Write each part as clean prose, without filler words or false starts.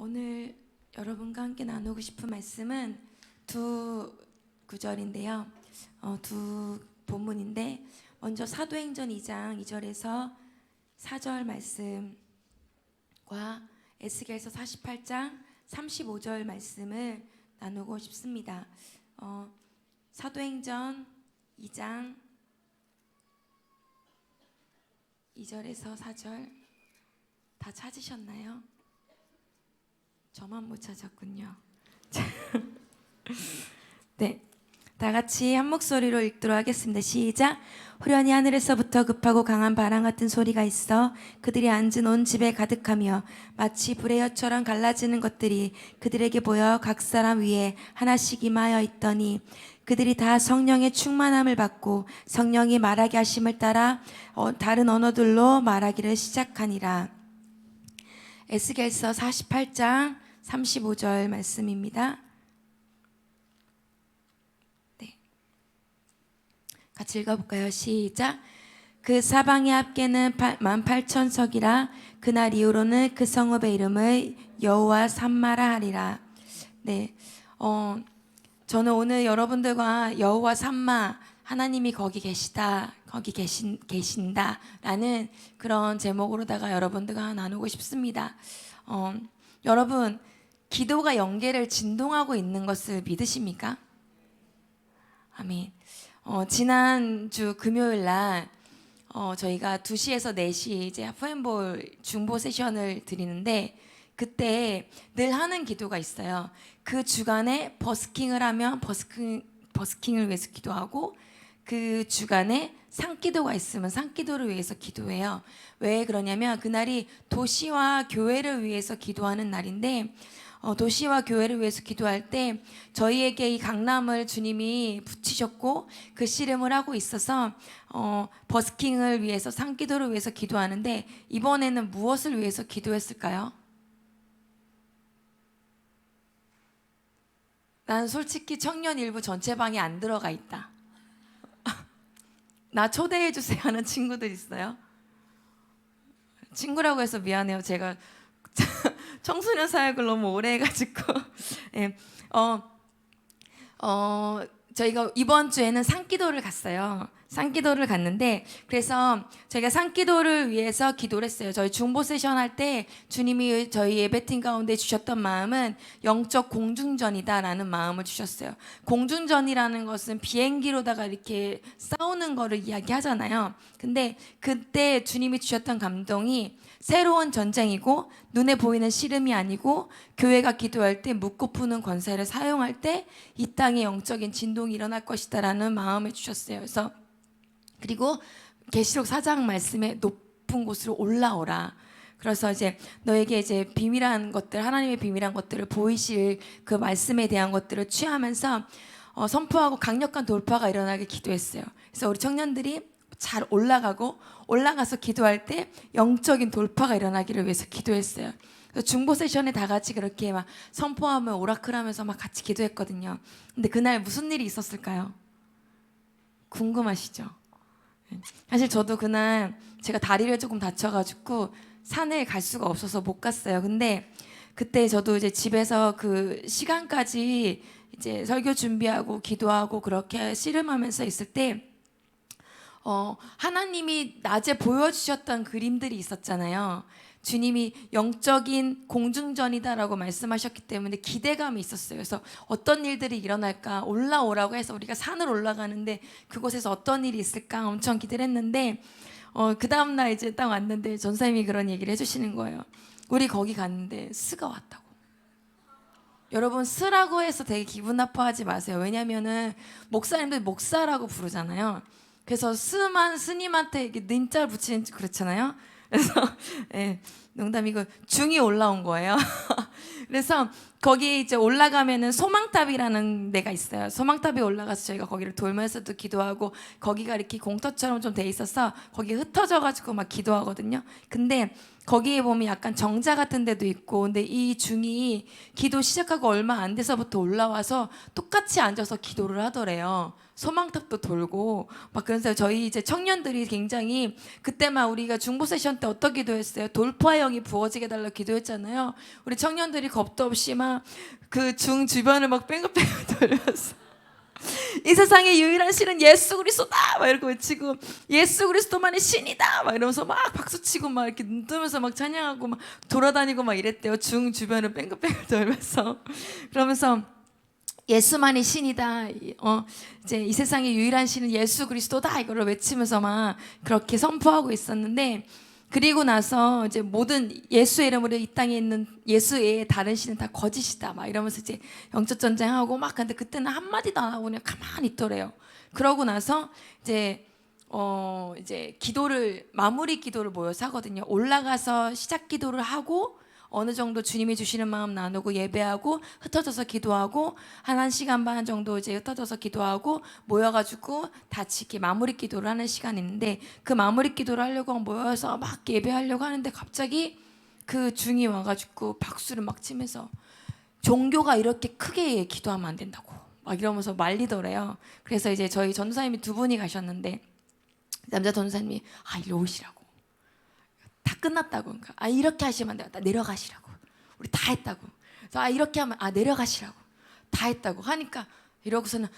오늘 여러분과 함께 나누고 싶은 말씀은 두 구절인데요. 두 본문인데 먼저 사도행전 2장 2절에서 4절 말씀과 에스겔서 48장 35절 말씀을 나누고 싶습니다. 사도행전 2장 2절에서 4절 다 찾으셨나요? 저만 못 찾았군요. 네, 다 같이 한 목소리로 읽도록 하겠습니다. 시작. 후련히 하늘에서부터 급하고 강한 바람 같은 소리가 있어 그들이 앉은 온 집에 가득하며 마치 불의 혀처럼 갈라지는 것들이 그들에게 보여 각 사람 위에 하나씩 임하여 있더니 그들이 다 성령의 충만함을 받고 성령이 말하게 하심을 따라 다른 언어들로 말하기를 시작하니라. 에스겔서 48장 35절 말씀입니다. 네, 같이 읽어볼까요? 시작. 그 사방의 합계는 18,000석이라 그날 이후로는 그 성읍의 이름을 여호와 삼마라 하리라. 네, 저는 오늘 여러분들과 여호와 삼마, 하나님이 거기 계시다, 거기 계신다라는 그런 제목으로다가 여러분들과 나누고 싶습니다. 여러분, 기도가 영계를 진동하고 있는 것을 믿으십니까? 아멘. 지난주 금요일 날 저희가 2시에서 4시 이제 하프앤볼 중보 세션을 드리는데 그때 늘 하는 기도가 있어요. 그 주간에 버스킹을 하면 버스킹을 위해서 기도하고 그 주간에 상기도가 있으면 상기도를 위해서 기도해요. 왜 그러냐면 그날이 도시와 교회를 위해서 기도하는 날인데 도시와 교회를 위해서 기도할 때 저희에게 이 강남을 주님이 붙이셨고 그 씨름을 하고 있어서 버스킹을 위해서 상기도를 위해서 기도하는데 이번에는 무엇을 위해서 기도했을까요? 난 솔직히 청년 일부 전체방에 안 들어가 있다. 나 초대해 주세요 하는 친구들 있어요? 친구라고 해서 미안해요. 제가 청소년 사역을 너무 오래 해가지고 네. 저희가 이번 주에는 산기도를 갔어요. 산기도를 갔는데 그래서 저희가 산기도를 위해서 기도를 했어요. 저희 중보 세션 할 때 주님이 저희 예배팀 가운데 주셨던 마음은 영적 공중전이다라는 마음을 주셨어요. 공중전이라는 것은 비행기로다가 이렇게 싸우는 거를 이야기하잖아요. 근데 그때 주님이 주셨던 감동이 새로운 전쟁이고 눈에 보이는 씨름이 아니고 교회가 기도할 때 묻고 푸는 권세를 사용할 때 이 땅에 영적인 진동이 일어날 것이다라는 마음을 주셨어요. 그래서 그리고 계시록 4장 말씀에 높은 곳으로 올라오라. 그래서 이제 너에게 이제 비밀한 것들, 하나님의 비밀한 것들을 보이실 그 말씀에 대한 것들을 취하면서 선포하고 강력한 돌파가 일어나게 기도했어요. 그래서 우리 청년들이 잘 올라가서 기도할 때 영적인 돌파가 일어나기를 위해서 기도했어요. 그래서 중보 세션에 다 같이 그렇게 막 선포하며 오라클하면서 막 같이 기도했거든요. 근데 그날 무슨 일이 있었을까요? 궁금하시죠? 사실 저도 그날 제가 다리를 조금 다쳐가지고 산을 갈 수가 없어서 못 갔어요. 근데 그때 저도 이제 집에서 그 시간까지 이제 설교 준비하고 기도하고 그렇게 씨름하면서 있을 때 하나님이 낮에 보여주셨던 그림들이 있었잖아요. 주님이 영적인 공중전이다라고 말씀하셨기 때문에 기대감이 있었어요. 그래서 어떤 일들이 일어날까 올라오라고 해서 우리가 산을 올라가는데 그곳에서 어떤 일이 있을까 엄청 기대를 했는데 그 다음날 이제 딱 왔는데 전사님이 그런 얘기를 해주시는 거예요. 우리 거기 갔는데 스가 왔다고. 여러분 스라고 해서 되게 기분 나빠하지 마세요. 왜냐면은 목사님들 목사라고 부르잖아요. 그래서 스님한테 이렇게 님자를 붙이는 그렇잖아요. 그래서 네, 농담이고 중이 올라온 거예요. 그래서 거기 이제 올라가면은 소망탑이라는 데가 있어요. 소망탑에 올라가서 저희가 거기를 돌면서도 기도하고 거기가 이렇게 공터처럼 좀 돼 있어서 거기 흩어져 가지고 막 기도하거든요. 근데 거기에 보면 약간 정자 같은 데도 있고, 근데 이 중이 기도 시작하고 얼마 안 돼서부터 올라와서 똑같이 앉아서 기도를 하더래요. 소망탑도 돌고 막. 그래서 저희 이제 청년들이 굉장히, 그때만 우리가 중보 세션 때 어떻게 기도했어요? 돌파의 영이 부어지게 달라고 기도했잖아요. 우리 청년들이 겁도 없이 막 그 중 주변을 막 뺑글뺑글 돌면서 이 세상의 유일한 신은 예수 그리스도다 막 이렇게 외치고, 예수 그리스도만의 신이다 막 이러면서 막 박수치고 막 이렇게 눈 뜨면서 막 찬양하고 막 돌아다니고 막 이랬대요. 중 주변을 뺑글뺑글 돌면서. 그러면서 예수만이 신이다. 이제 이 세상의 유일한 신은 예수 그리스도다. 이거를 외치면서 막 그렇게 선포하고 있었는데, 그리고 나서 이제 모든 예수의 이름으로 이 땅에 있는 예수 외에 다른 신은 다 거짓이다. 막 이러면서 이제 영적 전쟁하고 막. 근데 그때는 한 마디도 안 하고 그냥 가만히 있더래요. 그러고 나서 이제 기도를, 마무리 기도를 모여서 하거든요. 올라가서 시작 기도를 하고 어느 정도 주님이 주시는 마음 나누고 예배하고 흩어져서 기도하고 한 시간 반 정도 이제 흩어져서 기도하고 모여가지고 같이 이렇게 마무리 기도를 하는 시간이 있는데, 그 마무리 기도를 하려고 모여서 막 예배하려고 하는데 갑자기 그 중이 와가지고 박수를 막 치면서 종교가 이렇게 크게 기도하면 안 된다고 막 이러면서 말리더래요. 그래서 이제 저희 전도사님이 두 분이 가셨는데, 남자 전도사님이 일로 오시라고, 다 끝났다고. 그러니까 이렇게 하시면 안 돼요. 내려가시라고. 우리 다 했다고. 그래서 이렇게 하면 내려가시라고. 다 했다고 하니까 이러고서는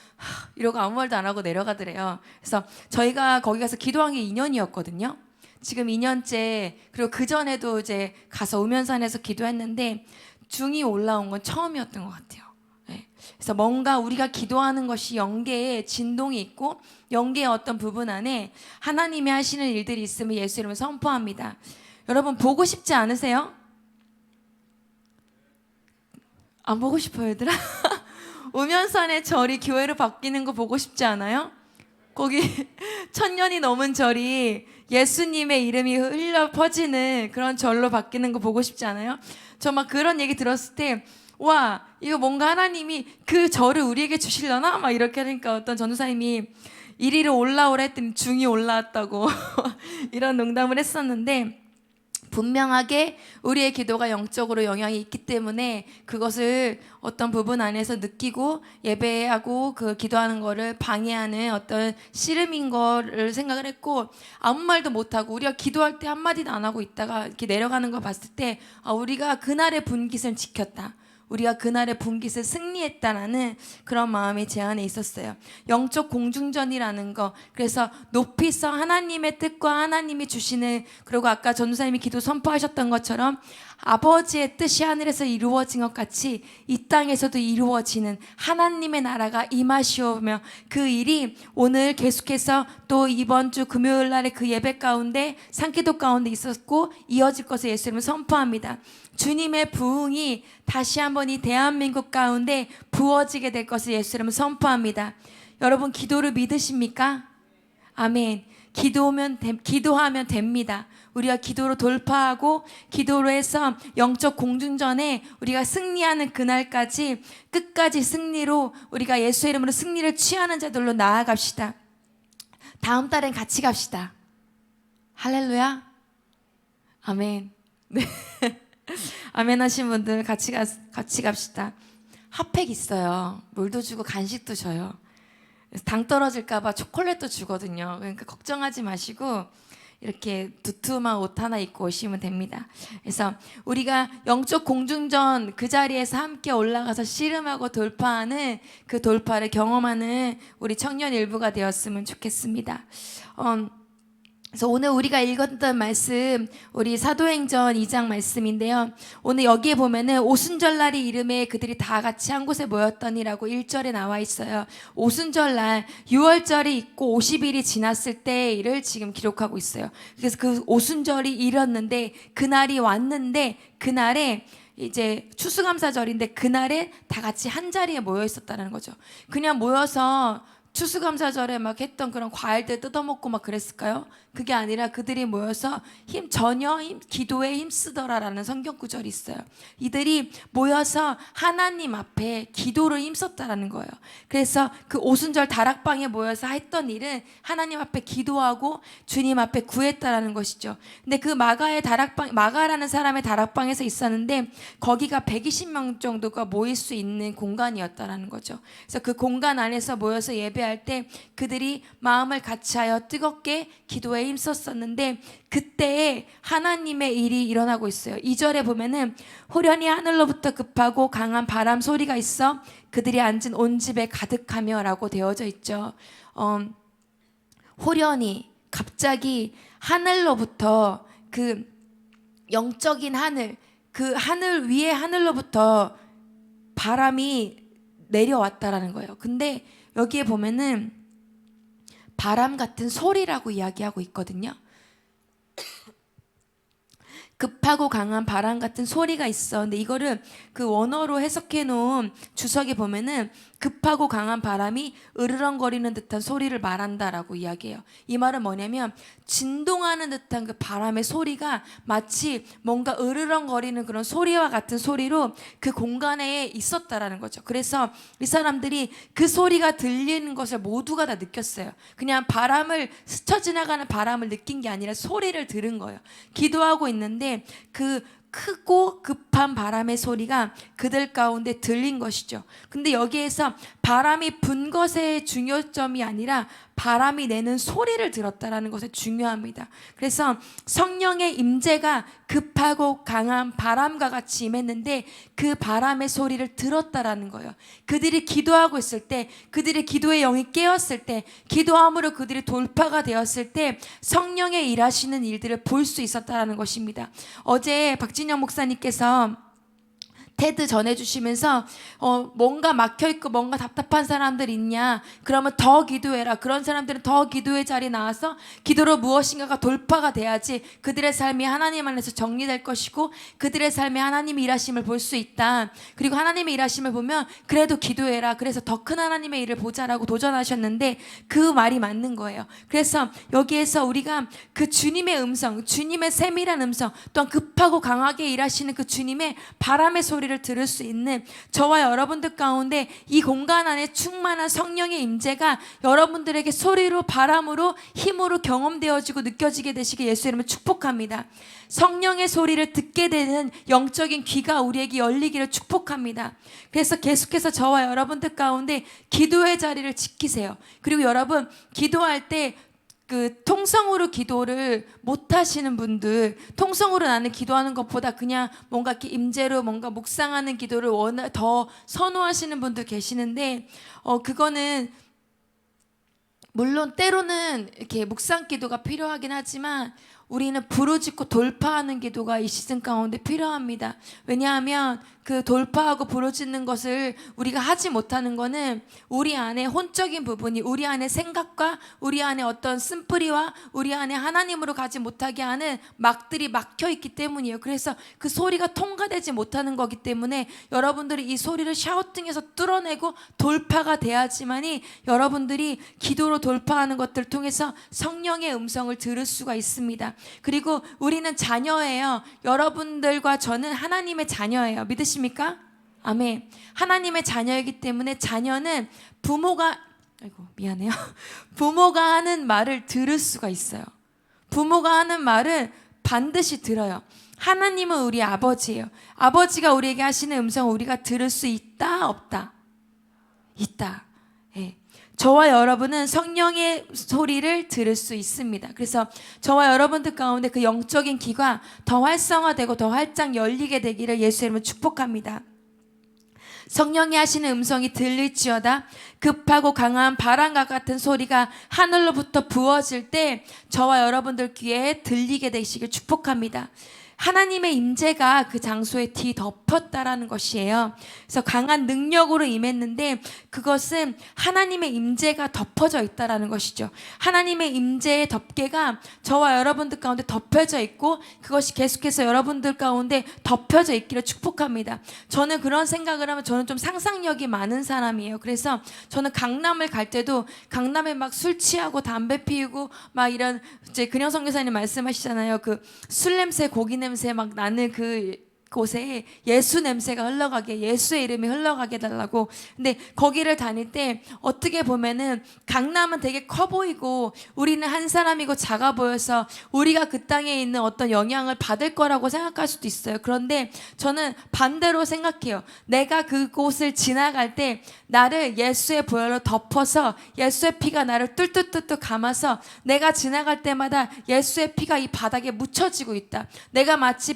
이러고 아무 말도 안 하고 내려가더래요. 그래서 저희가 거기 가서 기도한 게 2년이었거든요. 지금 2년째. 그리고 그 전에도 이제 가서 우면산에서 기도했는데 중이 올라온 건 처음이었던 것 같아요. 네. 그래서 뭔가 우리가 기도하는 것이 영계에 진동이 있고 영계의 어떤 부분 안에 하나님이 하시는 일들이 있으면 예수 이름을 선포합니다. 여러분 보고 싶지 않으세요? 안 보고 싶어요, 얘들아? 우면산의 절이 교회로 바뀌는 거 보고 싶지 않아요? 거기 1000년이 넘은 절이 예수님의 이름이 흘러 퍼지는 그런 절로 바뀌는 거 보고 싶지 않아요? 저 막 그런 얘기 들었을 때, 와, 이거 뭔가 하나님이 그 절을 우리에게 주시려나? 막 이렇게 하니까 어떤 전도사님이 이리로 올라오라 했더니 중이 올라왔다고 이런 농담을 했었는데, 분명하게 우리의 기도가 영적으로 영향이 있기 때문에 그것을 어떤 부분 안에서 느끼고 예배하고 그 기도하는 거를 방해하는 어떤 씨름인 거를 생각을 했고, 아무 말도 못하고 우리가 기도할 때 한마디도 안 하고 있다가 이렇게 내려가는 걸 봤을 때 우리가 그날의 분깃을 지켰다, 우리가 그날의 분깃을 승리했다라는 그런 마음이 제 안에 있었어요. 영적 공중전이라는 거. 그래서 높이서 하나님의 뜻과 하나님이 주시는, 그리고 아까 전도사님이 기도 선포하셨던 것처럼 아버지의 뜻이 하늘에서 이루어진 것 같이 이 땅에서도 이루어지는 하나님의 나라가 임하시오며, 그 일이 오늘 계속해서 또 이번 주 금요일 날에 그 예배 가운데 산기도 가운데 있었고 이어질 것을 예수 이름으로 선포합니다. 주님의 부흥이 다시 한번 이 대한민국 가운데 부어지게 될 것을 예수 이름으로 선포합니다. 여러분 기도를 믿으십니까? 아멘. 기도하면 됩니다. 우리가 기도로 돌파하고 기도로 해서 영적 공중전에 우리가 승리하는 그날까지 끝까지 승리로 우리가 예수의 이름으로 승리를 취하는 자들로 나아갑시다. 다음 달엔 같이 갑시다. 할렐루야. 아멘. 네. 아멘 하신 분들 같이 갑시다. 핫팩 있어요. 물도 주고 간식도 줘요. 당 떨어질까봐 초콜릿도 주거든요. 그러니까 걱정하지 마시고 이렇게 두툼한 옷 하나 입고 오시면 됩니다. 그래서 우리가 영적 공중전 그 자리에서 함께 올라가서 씨름하고 돌파하는 그 돌파를 경험하는 우리 청년 일부가 되었으면 좋겠습니다. 그래서 오늘 우리가 읽었던 말씀 우리 사도행전 2장 말씀인데요. 오늘 여기에 보면은 오순절날이 이름에 그들이 다 같이 한 곳에 모였더니라고 1절에 나와 있어요. 오순절날 6월절이 있고 50일이 지났을 때를 지금 기록하고 있어요. 그래서 그 오순절이 이뤘는데 그날이 왔는데 그날에 이제 추수감사절인데 그날에 다 같이 한 자리에 모여 있었다는 거죠. 그냥 모여서 추수감사절에 막 했던 그런 과일들 뜯어먹고 막 그랬을까요? 그게 아니라 그들이 모여서 전혀 기도에 힘쓰더라라는 성경 구절이 있어요. 이들이 모여서 하나님 앞에 기도를 힘썼다라는 거예요. 그래서 그 오순절 다락방에 모여서 했던 일은 하나님 앞에 기도하고 주님 앞에 구했다라는 것이죠. 근데 그 마가라는 사람의 다락방에서 있었는데 거기가 120명 정도가 모일 수 있는 공간이었다라는 거죠. 그래서 그 공간 안에서 모여서 예배할 때 그들이 마음을 같이하여 뜨겁게 기도에 힘썼었는데 그때에 하나님의 일이 일어나고 있어요. 2절에 보면은 호련히 하늘로부터 급하고 강한 바람 소리가 있어 그들이 앉은 온 집에 가득하며 라고 되어져 있죠. 호련히 갑자기 하늘로부터 그 영적인 하늘, 그 하늘 위에 하늘로부터 바람이 내려왔다라는 거예요. 근데 여기에 보면은 바람 같은 소리라고 이야기하고 있거든요. 급하고 강한 바람 같은 소리가 있어. 근데 이거를 그 원어로 해석해 놓은 주석에 보면은 급하고 강한 바람이 으르렁거리는 듯한 소리를 말한다라고 이야기해요. 이 말은 뭐냐면 진동하는 듯한 그 바람의 소리가 마치 뭔가 으르렁거리는 그런 소리와 같은 소리로 그 공간에 있었다라는 거죠. 그래서 이 사람들이 그 소리가 들리는 것을 모두가 다 느꼈어요. 그냥 바람을 스쳐 지나가는 바람을 느낀 게 아니라 소리를 들은 거예요. 기도하고 있는데 그 크고 급한 바람의 소리가 그들 가운데 들린 것이죠. 근데 여기에서 바람이 분 것의 중요점이 아니라 바람이 내는 소리를 들었다라는 것이 중요합니다. 그래서 성령의 임재가 급하고 강한 바람과 같이 임했는데 그 바람의 소리를 들었다라는 거예요. 그들이 기도하고 있을 때, 그들의 기도의 영이 깨었을 때, 기도함으로 그들이 돌파가 되었을 때 성령의 일하시는 일들을 볼 수 있었다라는 것입니다. 어제 박진영 목사님께서 테드 전해주시면서 뭔가 막혀있고 뭔가 답답한 사람들 있냐, 그러면 더 기도해라. 그런 사람들은 더 기도의 자리에 나와서 기도로 무엇인가가 돌파가 돼야지 그들의 삶이 하나님 안에서 정리될 것이고 그들의 삶에 하나님의 일하심을 볼 수 있다. 그리고 하나님의 일하심을 보면 그래도 기도해라. 그래서 더 큰 하나님의 일을 보자라고 도전하셨는데 그 말이 맞는 거예요. 그래서 여기에서 우리가 그 주님의 음성, 주님의 세밀한 음성, 또한 급하고 강하게 일하시는 그 주님의 바람의 소리를 들을 수 있는 저와 여러분들 가운데 이 공간 안에 충만한 성령의 임재가 여러분들에게 소리로, 바람으로, 힘으로 경험되어지고 느껴지게 되시길 예수의 이름으로 축복합니다. 성령의 소리를 듣게 되는 영적인 귀가 우리에게 열리기를 축복합니다. 그래서 계속해서 저와 여러분들 가운데 기도의 자리를 지키세요. 그리고 여러분 기도할 때 그 통성으로 기도를 못 하시는 분들, 통성으로 나는 기도하는 것보다 그냥 뭔가 이렇게 임재로 뭔가 묵상하는 기도를 더 선호하시는 분들 계시는데 그거는 물론 때로는 이렇게 묵상 기도가 필요하긴 하지만 우리는 부르짖고 돌파하는 기도가 이 시즌 가운데 필요합니다. 왜냐하면 그 돌파하고 부르짖는 것을 우리가 하지 못하는 거는 우리 안에 혼적인 부분이, 우리 안에 생각과 우리 안에 어떤 쓴뿌리와 우리 안에 하나님으로 가지 못하게 하는 막들이 막혀 있기 때문이에요. 그래서 그 소리가 통과되지 못하는 거기 때문에 여러분들이 이 소리를 샤우팅해서 뚫어내고 돌파가 돼야지만이 여러분들이 기도로 돌파하는 것들을 통해서 성령의 음성을 들을 수가 있습니다. 그리고 우리는 자녀예요. 여러분들과 저는 하나님의 자녀예요. 믿으십니까? 아멘. 하나님의 자녀이기 때문에 자녀는 부모가 하는 말을 들을 수가 있어요. 부모가 하는 말을 반드시 들어요. 하나님은 우리 아버지예요. 아버지가 우리에게 하시는 음성을 우리가 들을 수 있다, 없다? 있다. 예. 저와 여러분은 성령의 소리를 들을 수 있습니다. 그래서 저와 여러분들 가운데 그 영적인 귀가 더 활성화되고 더 활짝 열리게 되기를 예수의 이름으로 축복합니다. 성령이 하시는 음성이 들릴지어다. 급하고 강한 바람과 같은 소리가 하늘로부터 부어질 때 저와 여러분들 귀에 들리게 되시길 축복합니다. 하나님의 임재가 그 장소에 뒤덮였다라는 것이에요. 그래서 강한 능력으로 임했는데 그것은 하나님의 임재가 덮어져 있다라는 것이죠. 하나님의 임재의 덮개가 저와 여러분들 가운데 덮여져 있고 그것이 계속해서 여러분들 가운데 덮여져 있기를 축복합니다. 저는 그런 생각을 하면 저는 좀 상상력이 많은 사람이에요. 그래서 저는 강남을 갈 때도 강남에 막 술 취하고 담배 피우고 막 이런 이제 근영 선교사님 말씀하시잖아요. 그 술 냄새, 고기 냄새 막 나는 그 곳에 예수 냄새가 흘러가게, 예수의 이름이 흘러가게 해달라고. 근데 거기를 다닐 때 어떻게 보면은 강남은 되게 커 보이고 우리는 한 사람이고 작아 보여서 우리가 그 땅에 있는 어떤 영향을 받을 거라고 생각할 수도 있어요. 그런데 저는 반대로 생각해요. 내가 그곳을 지나갈 때 나를 예수의 보혈로 덮어서 예수의 피가 나를 뚫뚫뚫뚫 감아서 내가 지나갈 때마다 예수의 피가 이 바닥에 묻혀지고 있다. 내가 마치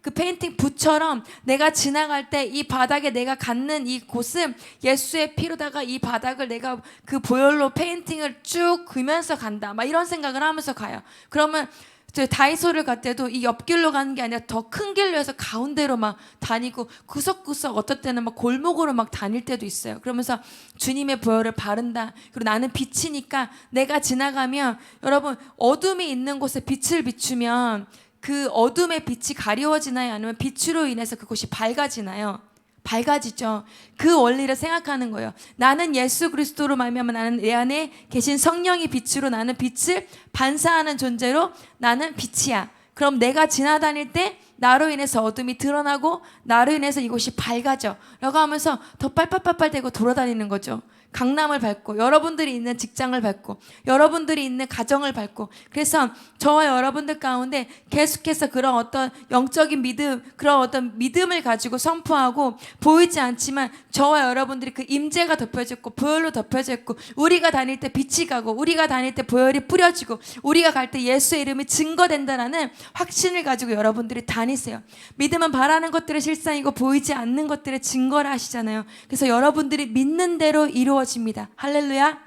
그 페인팅 붓처럼 내가 지나갈 때 이 바닥에 내가 갖는 이 곳은 예수의 피로다가 이 바닥을 내가 그 보혈로 페인팅을 쭉 그면서 간다. 막 이런 생각을 하면서 가요. 그러면 저 다이소를 갈 때도 이 옆길로 가는 게 아니라 더 큰 길로 해서 가운데로 막 다니고 구석구석 어떨 때는 막 골목으로 막 다닐 때도 있어요. 그러면서 주님의 보혈을 바른다. 그리고 나는 빛이니까 내가 지나가면 여러분 어둠이 있는 곳에 빛을 비추면 그 어둠의 빛이 가리워지나요? 아니면 빛으로 인해서 그곳이 밝아지나요? 밝아지죠. 그 원리를 생각하는 거예요. 나는 예수 그리스도로 말미암아 나는 내 안에 계신 성령이 빛으로 나는 빛을 반사하는 존재로 나는 빛이야. 그럼 내가 지나다닐 때 나로 인해서 어둠이 드러나고 나로 인해서 이곳이 밝아져 라고 하면서 더 빨빨빨빨 대고 돌아다니는 거죠. 강남을 밟고 여러분들이 있는 직장을 밟고 여러분들이 있는 가정을 밟고 그래서 저와 여러분들 가운데 계속해서 그런 어떤 영적인 믿음 그런 어떤 믿음을 가지고 선포하고 보이지 않지만 저와 여러분들이 그 임재가 덮여져 있고 보혈로 덮여져 있고 우리가 다닐 때 빛이 가고 우리가 다닐 때 보혈이 뿌려지고 우리가 갈 때 예수의 이름이 증거된다라는 확신을 가지고 여러분들이 다니세요. 믿음은 바라는 것들의 실상이고 보이지 않는 것들의 증거라 하시잖아요. 그래서 여러분들이 믿는 대로 이루어집니다. 할렐루야.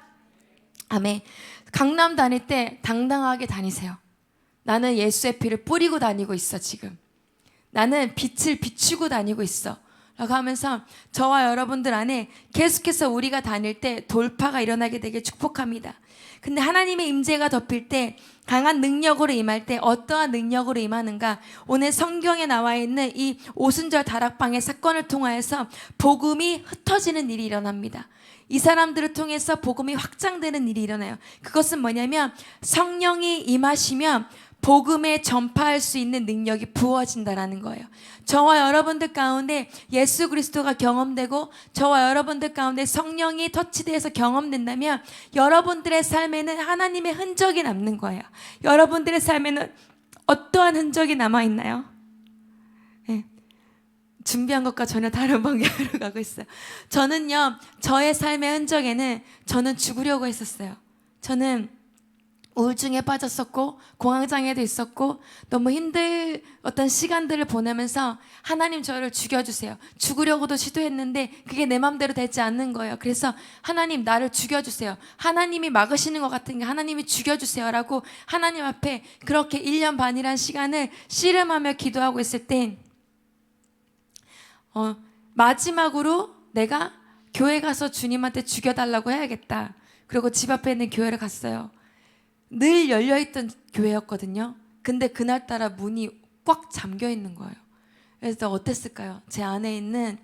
아멘. 강남 다닐 때 당당하게 다니세요. 나는 예수의 피를 뿌리고 다니고 있어 지금. 나는 빛을 비추고 다니고 있어 라고 하면서 저와 여러분들 안에 계속해서 우리가 다닐 때 돌파가 일어나게 되길 축복합니다. 근데 하나님의 임재가 덮일 때 강한 능력으로 임할 때 어떠한 능력으로 임하는가? 오늘 성경에 나와 있는 이 오순절 다락방의 사건을 통하여서 복음이 흩어지는 일이 일어납니다. 이 사람들을 통해서 복음이 확장되는 일이 일어나요. 그것은 뭐냐면 성령이 임하시면 복음에 전파할 수 있는 능력이 부어진다라는 거예요. 저와 여러분들 가운데 예수 그리스도가 경험되고 저와 여러분들 가운데 성령이 터치돼서 경험된다면 여러분들의 삶에는 하나님의 흔적이 남는 거예요. 여러분들의 삶에는 어떠한 흔적이 남아있나요? 네. 준비한 것과 전혀 다른 방향으로 가고 있어요. 저는요, 저의 삶의 흔적에는 저는 죽으려고 했었어요. 저는 우울증에 빠졌었고 공황장애도 있었고 너무 힘들 어떤 시간들을 보내면서 하나님 저를 죽여주세요. 죽으려고도 시도했는데 그게 내 맘대로 되지 않는 거예요. 그래서 하나님 나를 죽여주세요. 하나님이 막으시는 것 같은 게 하나님이 죽여주세요 라고 하나님 앞에 그렇게 1년 반이란 시간을 씨름하며 기도하고 있을 때 마지막으로 내가 교회 가서 주님한테 죽여달라고 해야겠다. 그리고 집 앞에 있는 교회를 갔어요. 늘 열려있던 교회였거든요. 근데 그날따라 문이 꽉 잠겨 있는 거예요. 그래서 어땠을까요? 제 안에 있는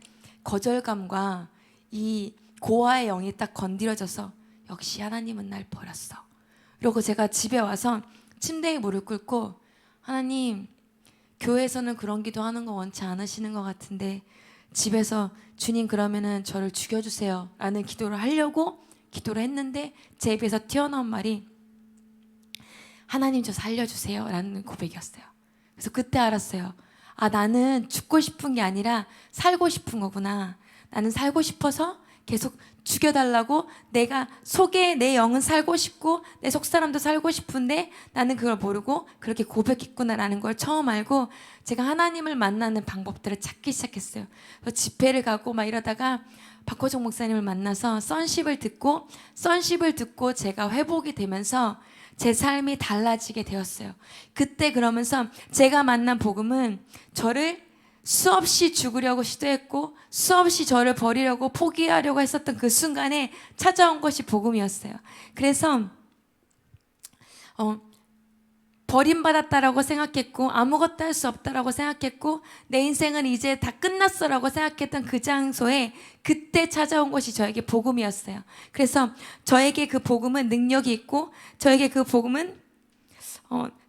거절감과 이 고아의 영이 딱 건드려져서 역시 하나님은 날 버렸어. 그리고 제가 집에 와서 침대에 무릎 꿇고 하나님, 교회에서는 그런 기도하는 거 원치 않으시는 것 같은데 집에서 주님 그러면은 저를 죽여주세요 라는 기도를 하려고 기도를 했는데 제 입에서 튀어나온 말이 하나님 저 살려주세요 라는 고백이었어요. 그래서 그때 알았어요. 아, 나는 죽고 싶은 게 아니라 살고 싶은 거구나. 나는 살고 싶어서 계속 죽여달라고 내가 속에 내 영은 살고 싶고 내 속사람도 살고 싶은데 나는 그걸 모르고 그렇게 고백했구나라는 걸 처음 알고 제가 하나님을 만나는 방법들을 찾기 시작했어요. 그래서 집회를 가고 막 이러다가 박호정 목사님을 만나서 선십을 듣고 제가 회복이 되면서 제 삶이 달라지게 되었어요. 그때 그러면서 제가 만난 복음은 저를 수없이 죽으려고 시도했고 수없이 저를 버리려고 포기하려고 했었던 그 순간에 찾아온 것이 복음이었어요. 그래서 버림받았다라고 생각했고 아무것도 할 수 없다라고 생각했고 내 인생은 이제 다 끝났어라고 생각했던 그 장소에 그때 찾아온 것이 저에게 복음이었어요. 그래서 저에게 그 복음은 능력이 있고 저에게 그 복음은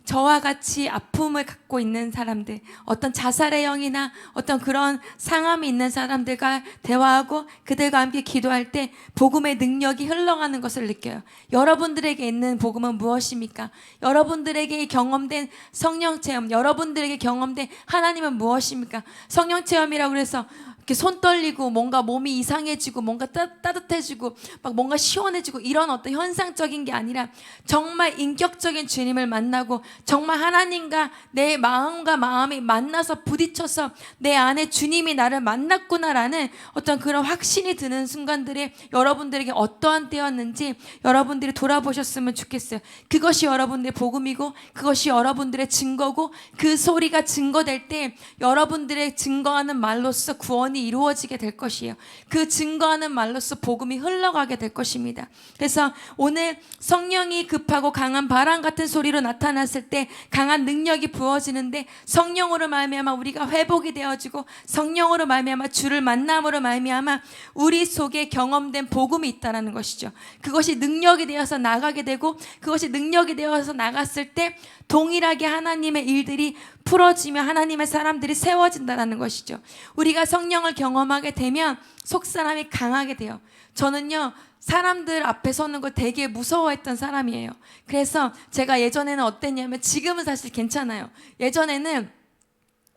저와 같이 아픔을 갖고 있는 사람들, 어떤 자살의 영이나 어떤 그런 상함이 있는 사람들과 대화하고 그들과 함께 기도할 때 복음의 능력이 흘러가는 것을 느껴요. 여러분들에게 있는 복음은 무엇입니까? 여러분들에게 경험된 성령 체험, 여러분들에게 경험된 하나님은 무엇입니까? 성령 체험이라고 그래서 이렇게 손 떨리고 뭔가 몸이 이상해지고 뭔가 따뜻해지고 막 뭔가 시원해지고 이런 어떤 현상적인 게 아니라 정말 인격적인 주님을 만나고 정말 하나님과 내 마음과 마음이 만나서 부딪혀서 내 안에 주님이 나를 만났구나라는 어떤 그런 확신이 드는 순간들이 여러분들에게 어떠한 때였는지 여러분들이 돌아보셨으면 좋겠어요. 그것이 여러분들의 복음이고 그것이 여러분들의 증거고 그 소리가 증거될 때 여러분들의 증거하는 말로써 구원이 이루어지게 될 것이에요. 그 증거하는 말로써 복음이 흘러가게 될 것입니다. 그래서 오늘 성령이 급하고 강한 바람 같은 소리로 나타났을 때 강한 능력이 부어지는데 성령으로 말미암아 우리가 회복이 되어지고 성령으로 말미암아 주를 만남으로 말미암아 우리 속에 경험된 복음이 있다는 것이죠. 그것이 능력이 되어서 나가게 되고 그것이 능력이 되어서 나갔을 때 동일하게 하나님의 일들이 풀어지며 하나님의 사람들이 세워진다는 것이죠. 우리가 성령을 경험하게 되면 속사람이 강하게 돼요. 저는요 사람들 앞에 서는 걸 되게 무서워했던 사람이에요. 그래서 제가 예전에는 어땠냐면 지금은 사실 괜찮아요. 예전에는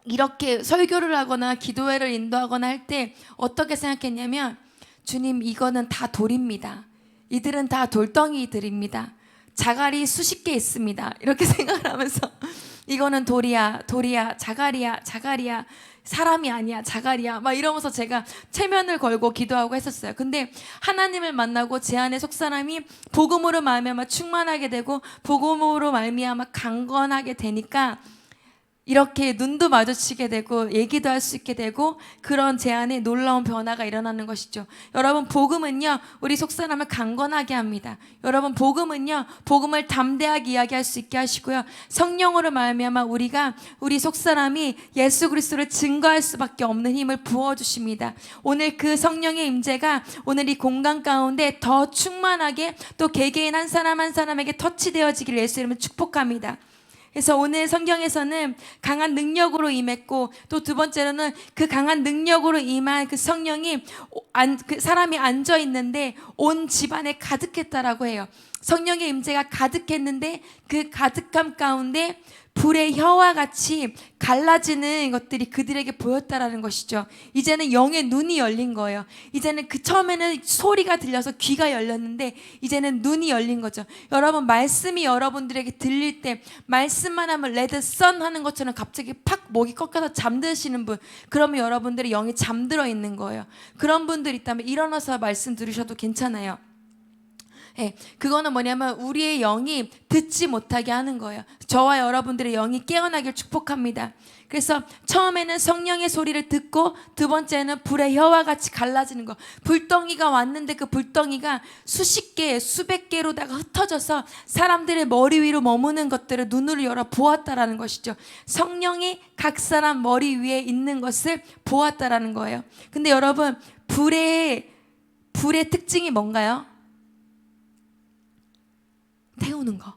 이렇게 설교를 하거나 기도회를 인도하거나 할 때 어떻게 생각했냐면 주님 이거는 다 돌입니다. 이들은 다 돌덩이들입니다. 자갈이 수십 개 있습니다. 이렇게 생각을 하면서 이거는 돌이야, 자갈이야, 사람이 아니야, 자갈이야 막 이러면서 제가 체면을 걸고 기도하고 했었어요. 근데 하나님을 만나고 제 안에 속사람이 복음으로 말미암아 충만하게 되고 복음으로 말미암아 강건하게 되니까 이렇게 눈도 마주치게 되고 얘기도 할 수 있게 되고 그런 제 안에 놀라운 변화가 일어나는 것이죠. 여러분 복음은요 우리 속사람을 강건하게 합니다. 여러분 복음은요 복음을 담대하게 이야기할 수 있게 하시고요 성령으로 말미암아 우리가 우리 속사람이 예수 그리스도를 증거할 수밖에 없는 힘을 부어주십니다. 오늘 그 성령의 임재가 오늘 이 공간 가운데 더 충만하게 또 개개인 한 사람 한 사람에게 터치되어지기를 예수 이름으로 축복합니다. 그래서 오늘 성경에서는 강한 능력으로 임했고 또 두 번째로는 그 강한 능력으로 임한 그 성령이 그 사람이 앉아 있는데 온 집안에 가득했다라고 해요. 성령의 임재가 가득했는데 그 가득함 가운데 불의 혀와 같이 갈라지는 것들이 그들에게 보였다라는 것이죠. 이제는 영의 눈이 열린 거예요. 이제는 그 처음에는 소리가 들려서 귀가 열렸는데 이제는 눈이 열린 거죠. 여러분 말씀이 여러분들에게 들릴 때 말씀만 하면 레드 선 하는 것처럼 갑자기 팍 목이 꺾여서 잠드시는 분, 그러면 여러분들의 영이 잠들어 있는 거예요. 그런 분들 있다면 일어나서 말씀 들으셔도 괜찮아요. 네, 그거는 뭐냐면 우리의 영이 듣지 못하게 하는 거예요. 저와 여러분들의 영이 깨어나길 축복합니다. 그래서 처음에는 성령의 소리를 듣고 두 번째는 불의 혀와 같이 갈라지는 거. 불덩이가 왔는데 그 불덩이가 수십 개, 수백 개로다가 흩어져서 사람들의 머리 위로 머무는 것들을 눈을 열어 보았다라는 것이죠. 성령이 각 사람 머리 위에 있는 것을 보았다라는 거예요. 근데 여러분 불의 특징이 뭔가요? 태우는 거.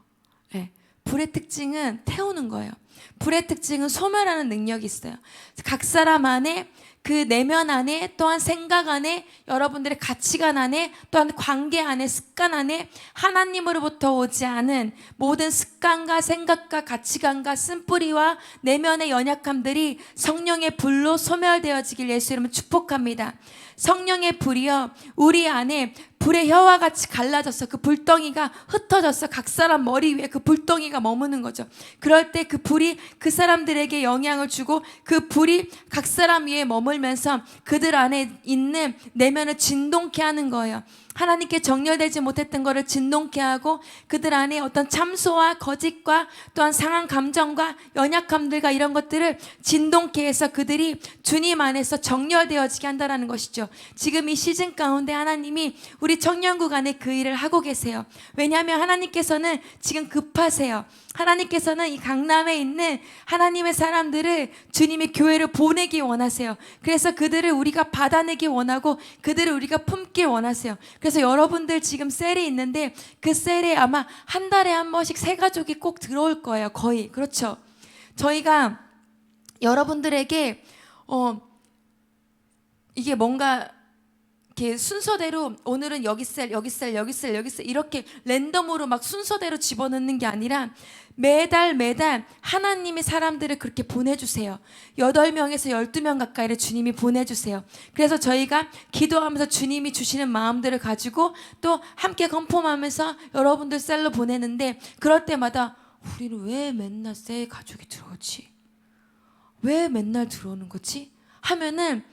네. 불의 특징은 태우는 거예요. 불의 특징은 소멸하는 능력이 있어요. 각 사람 안에 그 내면 안에 또한 생각 안에 여러분들의 가치관 안에 또한 관계 안에 습관 안에 하나님으로부터 오지 않은 모든 습관과 생각과 가치관과 쓴뿌리와 내면의 연약함들이 성령의 불로 소멸되어지길 예수 이름으로 축복합니다. 성령의 불이요 우리 안에 불의 혀와 같이 갈라져서 그 불덩이가 흩어져서 각 사람 머리 위에 그 불덩이가 머무는 거죠. 그럴 때 그 불이 그 사람들에게 영향을 주고 그 불이 각 사람 위에 머물면서 그들 안에 있는 내면을 진동케 하는 거예요. 하나님께 정렬되지 못했던 것을 진동케 하고 그들 안에 어떤 참소와 거짓과 또한 상한 감정과 연약함들과 이런 것들을 진동케 해서 그들이 주님 안에서 정렬되어지게 한다는 것이죠. 지금 이 시즌 가운데 하나님이 우리 청년국 안에 그 일을 하고 계세요. 왜냐하면 하나님께서는 지금 급하세요. 하나님께서는 이 강남에 있는 하나님의 사람들을 주님이 교회를 보내기 원하세요. 그래서 그들을 우리가 받아내기 원하고 그들을 우리가 품기 원하세요. 그래서 여러분들 지금 셀이 있는데 그 셀에 아마 한 달에 한 번씩 새 가족이 꼭 들어올 거예요. 거의. 그렇죠. 저희가 여러분들에게 이게 뭔가 이렇게 순서대로 오늘은 여기 셀, 여기 셀, 여기 셀, 여기 셀 이렇게 랜덤으로 막 순서대로 집어넣는 게 아니라 매달 하나님의 사람들을 그렇게 보내주세요. 8명에서 12명 가까이를 주님이 보내주세요. 그래서 저희가 기도하면서 주님이 주시는 마음들을 가지고 또 함께 컨펌하면서 여러분들 셀로 보내는데 그럴 때마다 우리는 왜 맨날 셀 가족이 들어오지? 왜 맨날 들어오는 거지? 하면은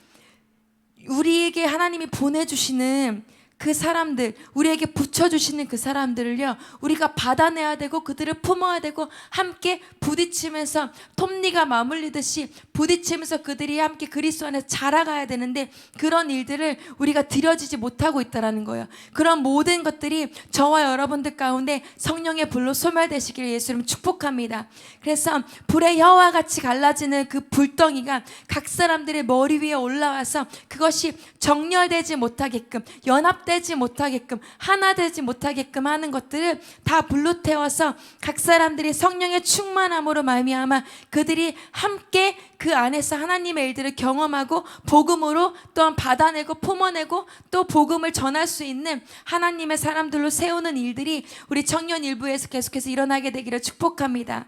우리에게 하나님이 보내주시는 그 사람들, 우리에게 붙여주시는 그 사람들을요, 우리가 받아내야 되고 그들을 품어야 되고 함께 부딪히면서 톱니가 맞물리듯이 부딪히면서 그들이 함께 그리스도 안에서 자라가야 되는데 그런 일들을 우리가 드려지지 못하고 있다는 거예요. 그런 모든 것들이 저와 여러분들 가운데 성령의 불로 소멸되시기를 예수님 축복합니다. 그래서 불의 혀와 같이 갈라지는 그 불덩이가 각 사람들의 머리 위에 올라와서 그것이 정렬되지 못하게끔 연합되지 못하게끔 하나 되지 못하게끔 하는 것들을 다 불로 태워서 각 사람들이 성령의 충만함으로 말미암아 그들이 함께 그 안에서 하나님의 일들을 경험하고 복음으로 또한 받아내고 품어내고 또 복음을 전할 수 있는 하나님의 사람들로 세우는 일들이 우리 청년 일부에서 계속해서 일어나게 되기를 축복합니다.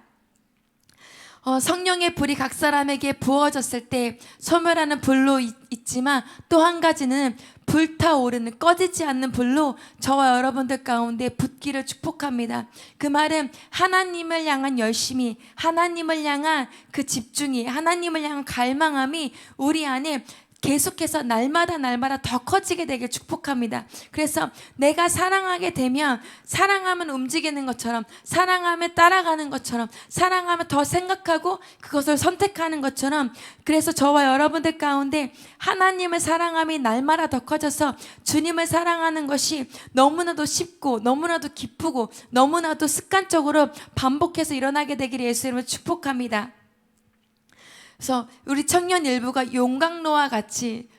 성령의 불이 각 사람에게 부어졌을 때 소멸하는 불로 있지만 또 한 가지는 불타오르는 꺼지지 않는 불로 저와 여러분들 가운데 붙기를 축복합니다. 그 말은 하나님을 향한 열심이, 하나님을 향한 그 집중이, 하나님을 향한 갈망함이 우리 안에 계속해서 날마다 더 커지게 되길 축복합니다. 그래서 내가 사랑하게 되면 사랑하면 움직이는 것처럼 사랑하면 따라가는 것처럼 사랑하면 더 생각하고 그것을 선택하는 것처럼 그래서 저와 여러분들 가운데 하나님을 사랑함이 날마다 더 커져서 주님을 사랑하는 것이 너무나도 쉽고 너무나도 기쁘고 너무나도 습관적으로 반복해서 일어나게 되기를 예수님을 축복합니다. 그래서 우리 청년 일부가 용광로와 같이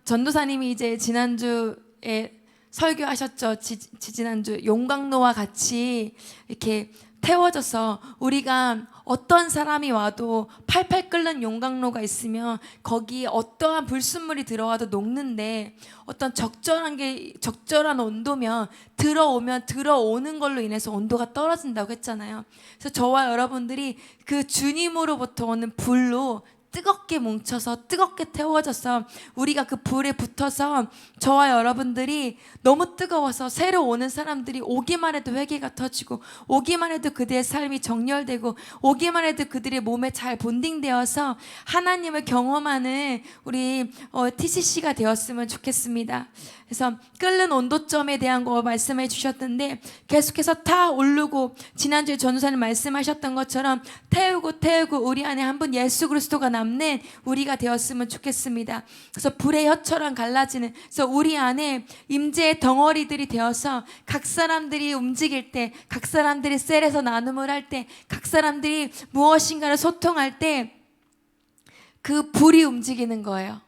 전도사님이 이제 지난주에 설교하셨죠. 지난주 용광로와 같이 이렇게 태워져서 우리가 어떤 사람이 와도 팔팔 끓는 용광로가 있으면 거기 어떠한 불순물이 들어와도 녹는데 어떤 적절한 온도면 들어오는 걸로 인해서 온도가 떨어진다고 했잖아요. 그래서 저와 여러분들이 그 주님으로부터 오는 불로 뜨겁게 뭉쳐서 뜨겁게 태워져서 우리가 그 불에 붙어서 저와 여러분들이 너무 뜨거워서 새로 오는 사람들이 오기만 해도 회개가 터지고 오기만 해도 그들의 삶이 정렬되고 오기만 해도 그들의 몸에 잘 본딩되어서 하나님을 경험하는 우리 TCC가 되었으면 좋겠습니다. 그래서 끓는 온도점에 대한 거 말씀해 주셨던데 계속해서 타 오르고 지난주에 전도사님 말씀하셨던 것처럼 태우고 우리 안에 한 분 예수 그리스도가 남는 우리가 되었으면 좋겠습니다. 그래서 불의 혀처럼 갈라지는 그래서 우리 안에 임재의 덩어리들이 되어서 각 사람들이 움직일 때 각 사람들이 셀에서 나눔을 할 때 각 사람들이 무엇인가를 소통할 때 그 불이 움직이는 거예요.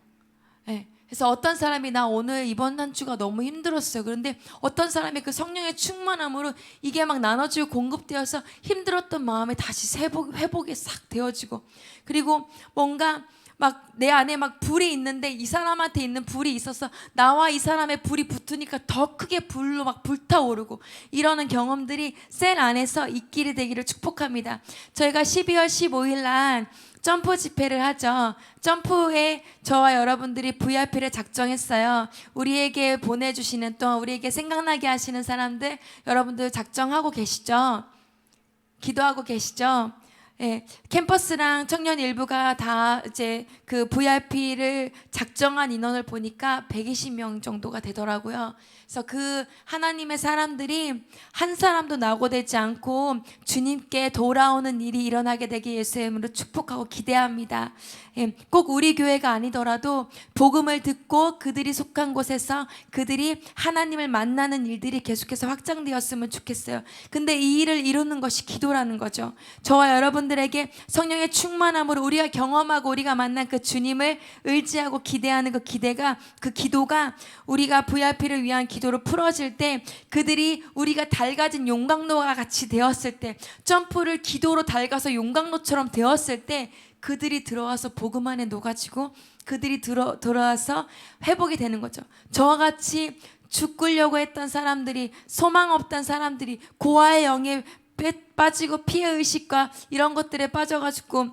네. 그래서 어떤 사람이 나 오늘 이번 한 주가 너무 힘들었어요. 그런데 어떤 사람이 그 성령의 충만함으로 이게 막 나눠지고 공급되어서 힘들었던 마음이 다시 회복이 싹 되어지고 그리고 뭔가 막 내 안에 막 불이 있는데 이 사람한테 있는 불이 있어서 나와 이 사람의 불이 붙으니까 더 크게 불로 막 불타오르고 이러는 경험들이 셀 안에서 있기를 되기를 축복합니다. 저희가 12월 15일 날 점프 집회를 하죠. 점프에 저와 여러분들이 VIP를 작정했어요. 우리에게 보내주시는 또 우리에게 생각나게 하시는 사람들 여러분들 작정하고 계시죠? 기도하고 계시죠? 예, 캠퍼스랑 청년 일부가 다 이제 그 VIP를 작정한 인원을 보니까 120명 정도가 되더라고요. 그래서 그 하나님의 사람들이 한 사람도 낙오되지 않고 주님께 돌아오는 일이 일어나게 되길 예수의 이름으로 축복하고 기대합니다. 예, 꼭 우리 교회가 아니더라도 복음을 듣고 그들이 속한 곳에서 그들이 하나님을 만나는 일들이 계속해서 확장되었으면 좋겠어요. 근데 이 일을 이루는 것이 기도라는 거죠. 저와 여러분들에게 성령의 충만함으로 우리가 경험하고 우리가 만난 그 주님을 의지하고 기대하는 그 기대가, 그 기도가 우리가 VIP를 위한 기도로 풀어질 때, 그들이 우리가 닮아진 용광로와 같이 되었을 때, 점프를 기도로 닮아서 용광로처럼 되었을 때 그들이 들어와서 복음 안에 녹아지고 그들이 들어와서 회복이 되는 거죠. 저와 같이 죽으려고 했던 사람들이, 소망 없던 사람들이, 고아의 영에 빠지고 피해의식과 이런 것들에 빠져가지고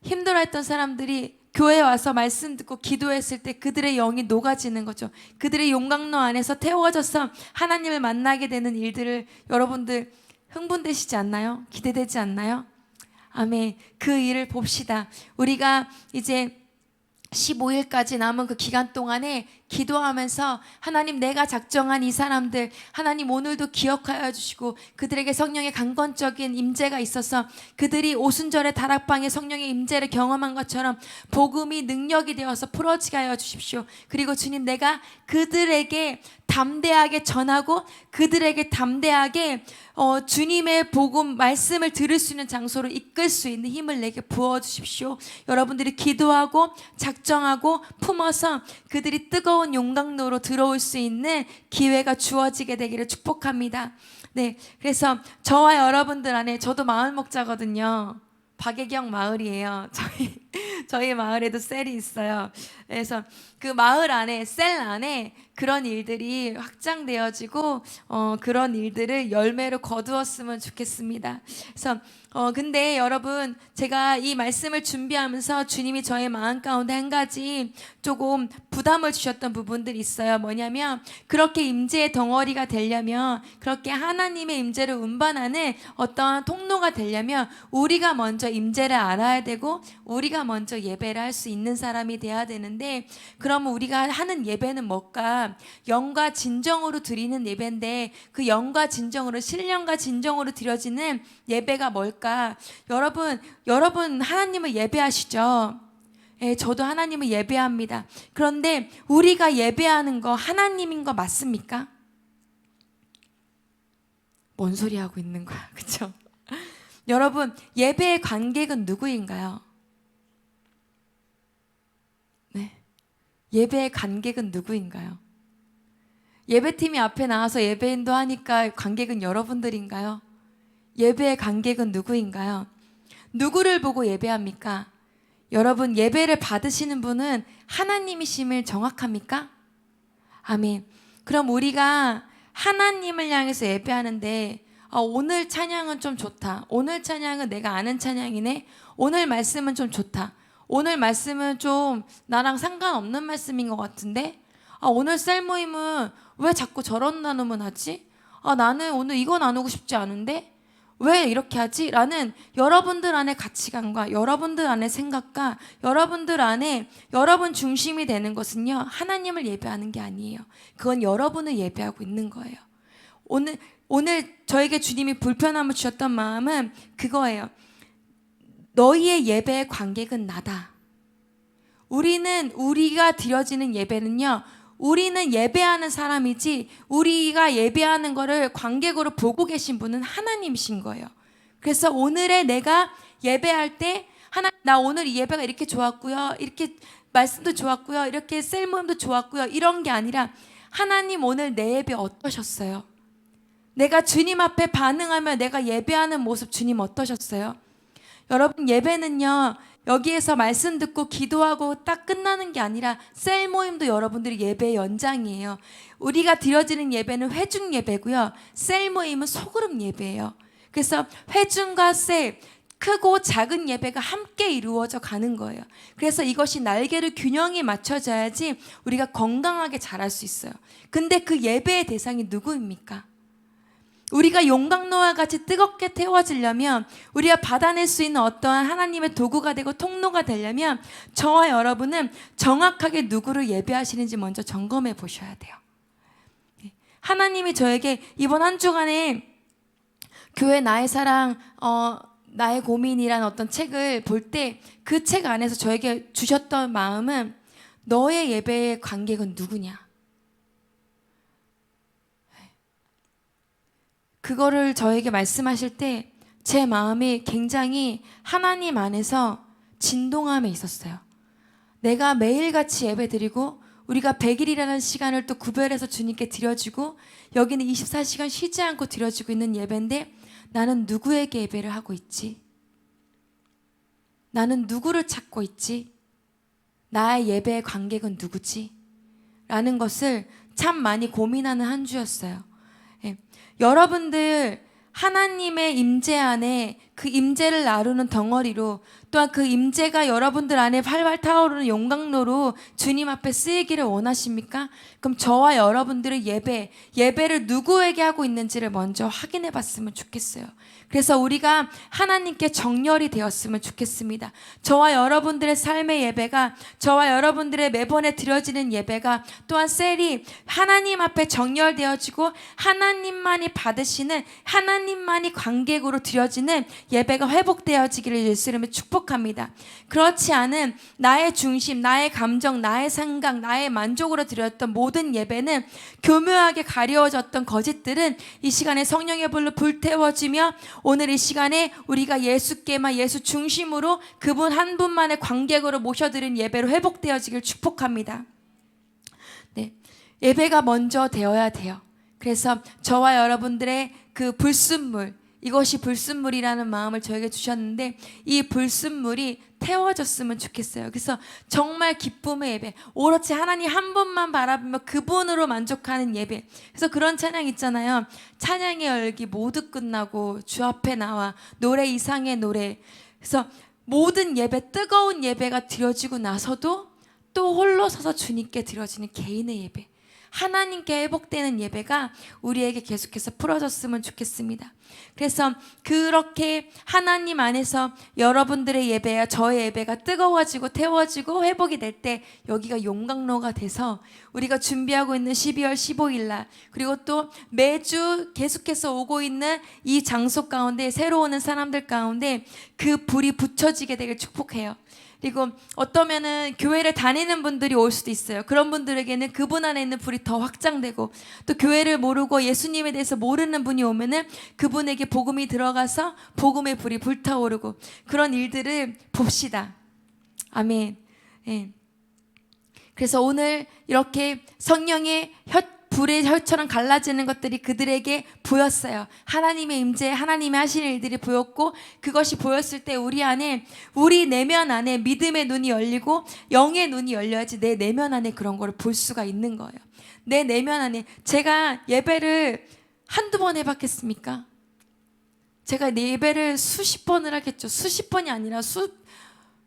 힘들어했던 사람들이 교회에 와서 말씀 듣고 기도했을 때 그들의 영이 녹아지는 거죠. 그들의 용광로 안에서 태워져서 하나님을 만나게 되는 일들을 여러분들 흥분되시지 않나요? 기대되지 않나요? 아멘. 그 일을 봅시다. 우리가 이제 15일까지 남은 그 기간 동안에 기도하면서 하나님, 내가 작정한 이 사람들 하나님 오늘도 기억하여 주시고 그들에게 성령의 강건적인 임재가 있어서 그들이 오순절의 다락방에 성령의 임재를 경험한 것처럼 복음이 능력이 되어서 풀어지게 하여 주십시오. 그리고 주님, 내가 그들에게 담대하게 전하고 그들에게 담대하게 주님의 복음 말씀을 들을 수 있는 장소로 이끌 수 있는 힘을 내게 부어주십시오. 여러분들이 기도하고 작정하고 품어서 그들이 뜨거운 용광로로 들어올 수 있는 기회가 주어지게 되기를 축복합니다. 네, 그래서 저와 여러분들 안에, 저도 마을 목자거든요. 박예경 마을이에요. 저희 마을에도 셀이 있어요. 그래서 그 마을 안에, 셀 안에 그런 일들이 확장되어지고 그런 일들을 열매로 거두었으면 좋겠습니다. 그래서 근데 여러분, 제가 이 말씀을 준비하면서 주님이 저의 마음 가운데 한 가지 조금 부담을 주셨던 부분들이 있어요. 뭐냐면, 그렇게 임재의 덩어리가 되려면, 그렇게 하나님의 임재를 운반하는 어떤 통로가 되려면 우리가 먼저 임재를 알아야 되고 우리가 먼저 예배를 할 수 있는 사람이 돼야 되는데, 그러면 우리가 하는 예배는 뭘까? 영과 진정으로 드리는 예배인데, 그 영과 진정으로, 신령과 진정으로 드려지는 예배가 뭘까? 여러분 하나님을 예배하시죠? 예, 저도 하나님을 예배합니다. 그런데 우리가 예배하는 거 하나님인 거 맞습니까? 뭔 소리 하고 있는 거야, 그렇죠? 여러분, 예배의 관객은 누구인가요? 네, 예배의 관객은 누구인가요? 예배팀이 앞에 나와서 예배인도 하니까 관객은 여러분들인가요? 예배의 관객은 누구인가요? 누구를 보고 예배합니까? 여러분, 예배를 받으시는 분은 하나님이심을 정확합니까? 아멘. 그럼 우리가 하나님을 향해서 예배하는데, 오늘 찬양은 좀 좋다. 오늘 찬양은 내가 아는 찬양이네. 오늘 말씀은 좀 좋다. 오늘 말씀은 좀 나랑 상관없는 말씀인 것 같은데, 오늘 셀 모임은 왜 자꾸 저런 나눔은 하지? 나는 오늘 이거 나누고 싶지 않은데 왜 이렇게 하지? 라는 여러분들 안의 가치관과 여러분들 안의 생각과 여러분들 안에 여러분 중심이 되는 것은요, 하나님을 예배하는 게 아니에요. 그건 여러분을 예배하고 있는 거예요. 오늘 저에게 주님이 불편함을 주셨던 마음은 그거예요. 너희의 예배의 관객은 나다. 우리가 드려지는 예배는요, 우리는 예배하는 사람이지 우리가 예배하는 거를 관객으로 보고 계신 분은 하나님이신 거예요. 그래서 오늘의 내가 예배할 때, 나 오늘 이 예배가 이렇게 좋았고요, 이렇게 말씀도 좋았고요, 이렇게 셀 모임도 좋았고요, 이런 게 아니라, 하나님 오늘 내 예배 어떠셨어요? 내가 주님 앞에 반응하며 내가 예배하는 모습 주님 어떠셨어요? 여러분, 예배는요, 여기에서 말씀 듣고 기도하고 딱 끝나는 게 아니라 셀 모임도 여러분들이 예배의 연장이에요. 우리가 드려지는 예배는 회중 예배고요, 셀 모임은 소그룹 예배예요. 그래서 회중과 셀, 크고 작은 예배가 함께 이루어져 가는 거예요. 그래서 이것이 날개를 균형이 맞춰져야지 우리가 건강하게 자랄 수 있어요. 근데 그 예배의 대상이 누구입니까? 우리가 용광로와 같이 뜨겁게 태워지려면, 우리가 받아낼 수 있는 어떠한 하나님의 도구가 되고 통로가 되려면 저와 여러분은 정확하게 누구를 예배하시는지 먼저 점검해 보셔야 돼요. 하나님이 저에게 이번 한 주간에 교회 나의 사랑, 나의 고민이라는 어떤 책을 볼 때 그 책 안에서 저에게 주셨던 마음은, 너의 예배의 관객은 누구냐? 그거를 저에게 말씀하실 때 제 마음이 굉장히 하나님 안에서 진동함에 있었어요. 내가 매일같이 예배 드리고 우리가 100일이라는 시간을 또 구별해서 주님께 드려지고 여기는 24시간 쉬지 않고 드려지고 있는 예배인데, 나는 누구에게 예배를 하고 있지? 나는 누구를 찾고 있지? 나의 예배의 관객은 누구지? 라는 것을 참 많이 고민하는 한 주였어요. 예. 여러분들 하나님의 임재 안에 그 임재를 나누는 덩어리로, 또한 그 임재가 여러분들 안에 활활 타오르는 용광로로 주님 앞에 쓰이기를 원하십니까? 그럼 저와 여러분들의 예배를 누구에게 하고 있는지를 먼저 확인해 봤으면 좋겠어요. 그래서 우리가 하나님께 정렬이 되었으면 좋겠습니다. 저와 여러분들의 삶의 예배가, 저와 여러분들의 매번에 드려지는 예배가 또한 셀이 하나님 앞에 정렬되어지고 하나님만이 받으시는, 하나님만이 관객으로 드려지는 예배가 회복되어지기를 예수님을 축복합니다. 그렇지 않은 나의 중심, 나의 감정, 나의 생각, 나의 만족으로 드렸던 모든 예배는, 교묘하게 가려워졌던 거짓들은 이 시간에 성령의 불로 불태워지며, 오늘 이 시간에 우리가 예수께만, 예수 중심으로 그분 한 분만의 관객으로 모셔드린 예배로 회복되어지길 축복합니다. 네, 예배가 먼저 되어야 돼요. 그래서 저와 여러분들의 그 불순물, 이것이 불순물이라는 마음을 저에게 주셨는데, 이 불순물이 태워졌으면 좋겠어요. 그래서 정말 기쁨의 예배, 오로지 하나님 한 분만 바라보며 그분으로 만족하는 예배. 그래서 그런 찬양 있잖아요. 찬양의 열기 모두 끝나고 주 앞에 나와 노래 이상의 노래. 그래서 모든 예배, 뜨거운 예배가 드려지고 나서도 또 홀로 서서 주님께 드려지는 개인의 예배, 하나님께 회복되는 예배가 우리에게 계속해서 풀어졌으면 좋겠습니다. 그래서 그렇게 하나님 안에서 여러분들의 예배야 저의 예배가 뜨거워지고 태워지고 회복이 될 때, 여기가 용광로가 돼서 우리가 준비하고 있는 12월 15일 날, 그리고 또 매주 계속해서 오고 있는 이 장소 가운데, 새로 오는 사람들 가운데 그 불이 붙여지게 되길 축복해요. 그리고 어떠면은 교회를 다니는 분들이 올 수도 있어요. 그런 분들에게는 그분 안에 있는 불이 더 확장되고, 또 교회를 모르고 예수님에 대해서 모르는 분이 오면은 그분에게 복음이 들어가서 복음의 불이 불타오르고, 그런 일들을 봅시다. 아멘. 예. 그래서 오늘 이렇게 성령의 불의 혈처럼 갈라지는 것들이 그들에게 보였어요. 하나님의 임재, 하나님의 하시는 일들이 보였고, 그것이 보였을 때 우리 안에, 우리 내면 안에 믿음의 눈이 열리고 영의 눈이 열려야지 내 내면 안에 그런 걸 볼 수가 있는 거예요. 내 내면 안에, 제가 예배를 한두 번 해봤겠습니까? 제가 예배를 수십 번을 하겠죠. 수십 번이 아니라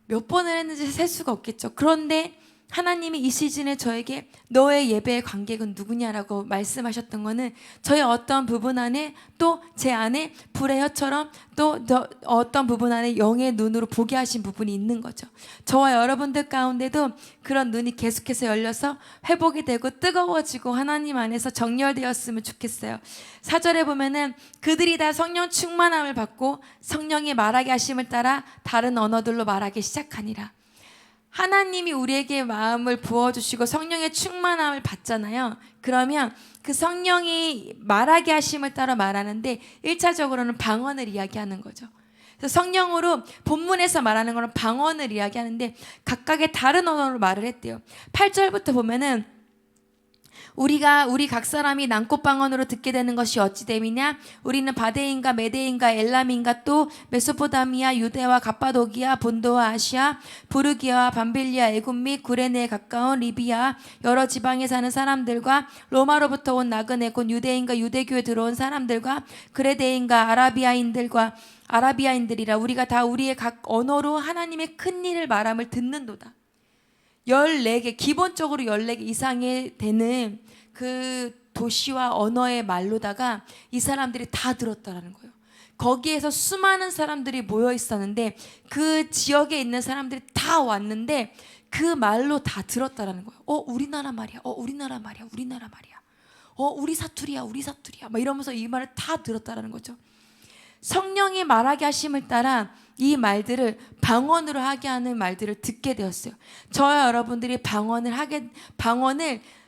몇 번을 했는지 셀 수가 없겠죠. 그런데 하나님이 이 시즌에 저에게 너의 예배의 관객은 누구냐라고 말씀하셨던 거는, 저의 어떤 부분 안에, 또 제 안에 불의 혀처럼 또 어떤 부분 안에 영의 눈으로 보게 하신 부분이 있는 거죠. 저와 여러분들 가운데도 그런 눈이 계속해서 열려서 회복이 되고 뜨거워지고 하나님 안에서 정렬되었으면 좋겠어요. 4절에 보면은 그들이 다 성령 충만함을 받고 성령의 말하게 하심을 따라 다른 언어들로 말하기 시작하니라. 하나님이 우리에게 마음을 부어주시고 성령의 충만함을 받잖아요. 그러면 그 성령이 말하게 하심을 따라 말하는데, 1차적으로는 방언을 이야기하는 거죠. 그래서 성령으로 본문에서 말하는 거는 방언을 이야기하는데, 각각의 다른 언어로 말을 했대요. 8절부터 보면은 우리 각 사람이 난꽃방언으로 듣게 되는 것이 어찌 됨이냐? 우리는 바데인가 메데인가 엘람인가 또 메소포타미아 유대와 갑바도기아 본도와 아시아 부르기아와 밤빌리아 애굽 및 구레네에 가까운 리비아 여러 지방에 사는 사람들과 로마로부터 온 나그네 곧 유대인과 유대교에 들어온 사람들과 그레데인과 아라비아인들이라 우리가 다 우리의 각 언어로 하나님의 큰 일을 말함을 듣는도다. 14개, 기본적으로 14개 이상의 되는 그 도시와 언어의 말로다가 이 사람들이 다 들었다라는 거예요. 거기에서 수많은 사람들이 모여 있었는데 그 지역에 있는 사람들이 다 왔는데 그 말로 다 들었다라는 거예요. 우리나라 말이야. 우리나라 말이야. 우리나라 말이야. 우리 사투리야. 우리 사투리야. 막 이러면서 이 말을 다 들었다라는 거죠. 성령이 말하게 하심을 따라 이 말들을 방언으로 하게 하는 말들을 듣게 되었어요. 저와 여러분들이 방언을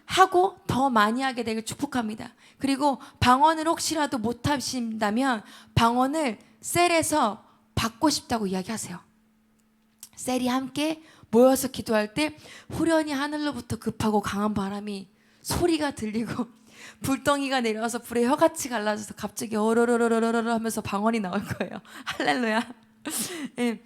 하고 더 많이 하게 되길 축복합니다. 그리고 방언을 혹시라도 못 하신다면 방언을 셀에서 받고 싶다고 이야기하세요. 셀이 함께 모여서 기도할 때 후련히 하늘로부터 급하고 강한 바람이 소리가 들리고 불덩이가 내려와서 불에 혀같이 갈라져서 갑자기 어러러러러러러 하면서 방언이 나올 거예요. 할렐루야. 네.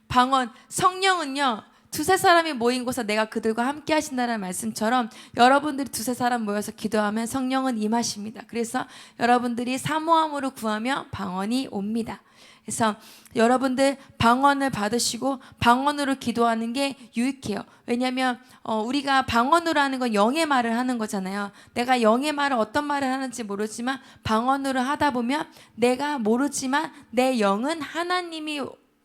방언, 성령은요, 두세 사람이 모인 곳에 내가 그들과 함께 하신다는 말씀처럼 여러분들이 두세 사람 모여서 기도하면 성령은 임하십니다. 그래서 여러분들이 사모함으로 구하면 방언이 옵니다. 그래서 여러분들 방언을 받으시고 방언으로 기도하는 게 유익해요. 왜냐하면 우리가 방언으로 하는 건 영의 말을 하는 거잖아요. 내가 영의 말을 어떤 말을 하는지 모르지만 방언으로 하다 보면 내가 모르지만 내 영은 하나님이